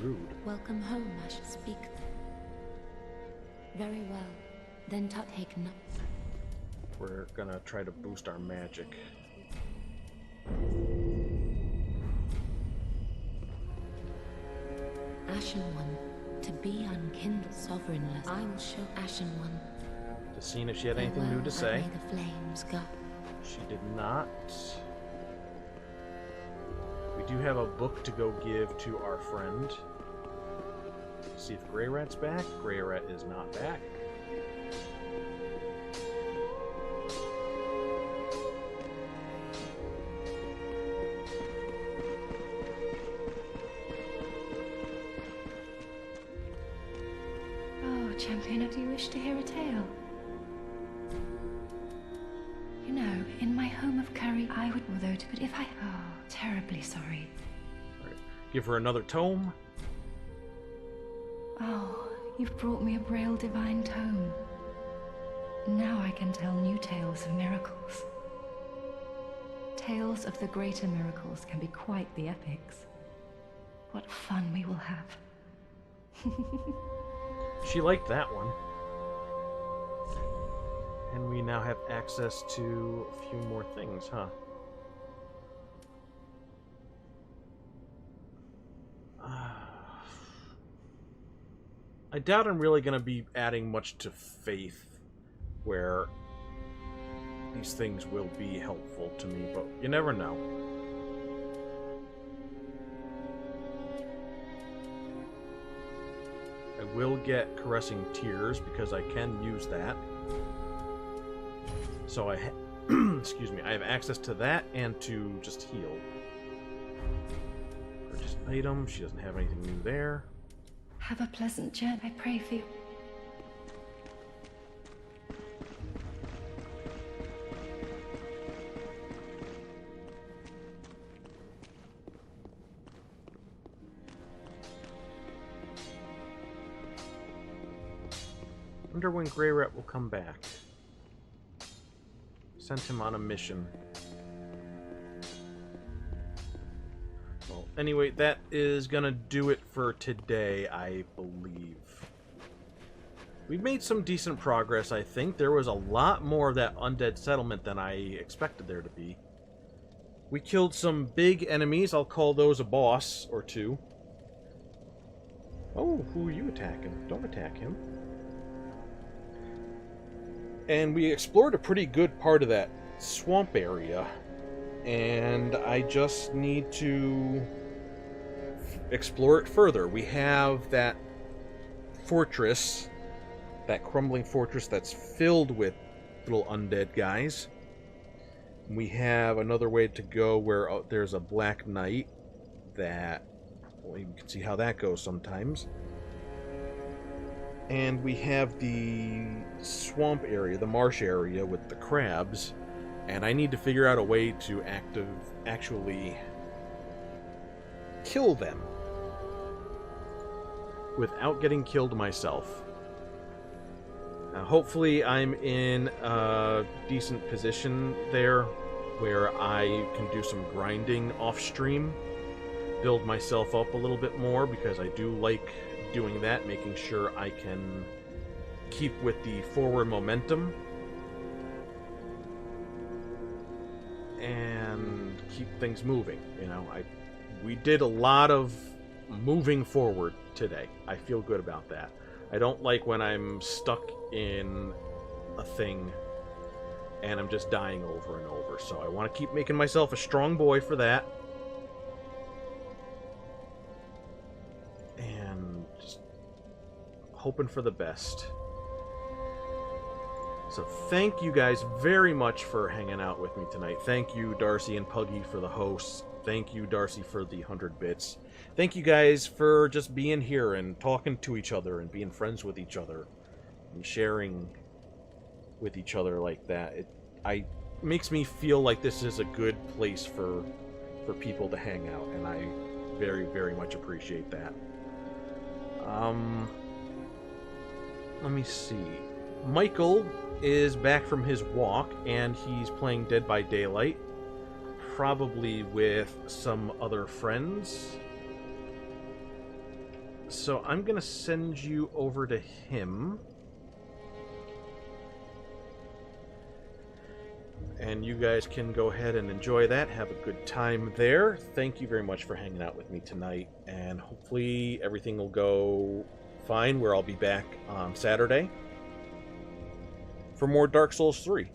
rude. Welcome home, Ash. Speak. Very well. Then Tuthaken. We're gonna try to boost our magic. Ashen One, to be unkindled sovereignless. I will show Ashen One. Just seeing if she had anything new to say. May the flames go. She did not. We do have a book to go give to our friend. See if Greyrat's back. Greyrat is not back. Oh, Champion, do you wish to hear a tale? You know, in my home of Curry, I would, although to, but if I, oh, terribly sorry. Right. Give her another tome. Oh, you've brought me a Braille Divine Tome. Now I can tell new tales of miracles. Tales of the greater miracles can be quite the epics. What fun we will have. She liked that one. And we now have access to a few more things, huh? I doubt I'm really going to be adding much to Faith, where these things will be helpful to me, but you never know. I will get Caressing Tears, because I can use that. So I excuse me, I have access to that and to just heal. Purchase item, she doesn't have anything new there. Have a pleasant journey, I pray for you. Wonder when Greyrat will come back. Sent him on a mission. Well, anyway, that is gonna do it for today, I believe. We've made some decent progress, I think. There was a lot more of that undead settlement than I expected there to be. We killed some big enemies. I'll call those a boss or two. Oh, who are you attacking? Don't attack him. And we explored a pretty good part of that swamp area. And I just need to explore it further. We have that fortress, that crumbling fortress that's filled with little undead guys. We have another way to go where there's a Black Knight that, well, you can see how that goes sometimes. And we have the swamp area, the marsh area with the crabs. And I need to figure out a way to actually kill them without getting killed myself. Hopefully I'm in a decent position there where I can do some grinding off stream, build myself up a little bit more, because I do like doing that, making sure I can keep with the forward momentum and keep things moving. You know, we did a lot of moving forward today. I feel good about that. I don't like when I'm stuck in a thing and I'm just dying over and over. So I want to keep making myself a strong boy for that. And just hoping for the best. So thank you guys very much for hanging out with me tonight. Thank you, Darcy and Puggy, for the hosts. Thank you, Darcy, for the 100 bits. Thank you guys for just being here and talking to each other and being friends with each other and sharing with each other like that. It makes me feel like this is a good place for people to hang out, and I very, very much appreciate that. Let me see. Michael is back from his walk, and he's playing Dead by Daylight, probably with some other friends. So I'm going to send you over to him. And you guys can go ahead and enjoy that. Have a good time there. Thank you very much for hanging out with me tonight. And hopefully everything will go fine, where I'll be back on Saturday for more Dark Souls 3.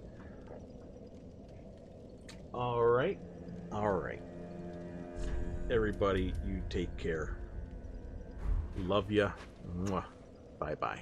Alright. Alright. Everybody, you take care. Love ya. Mwah. Bye-bye.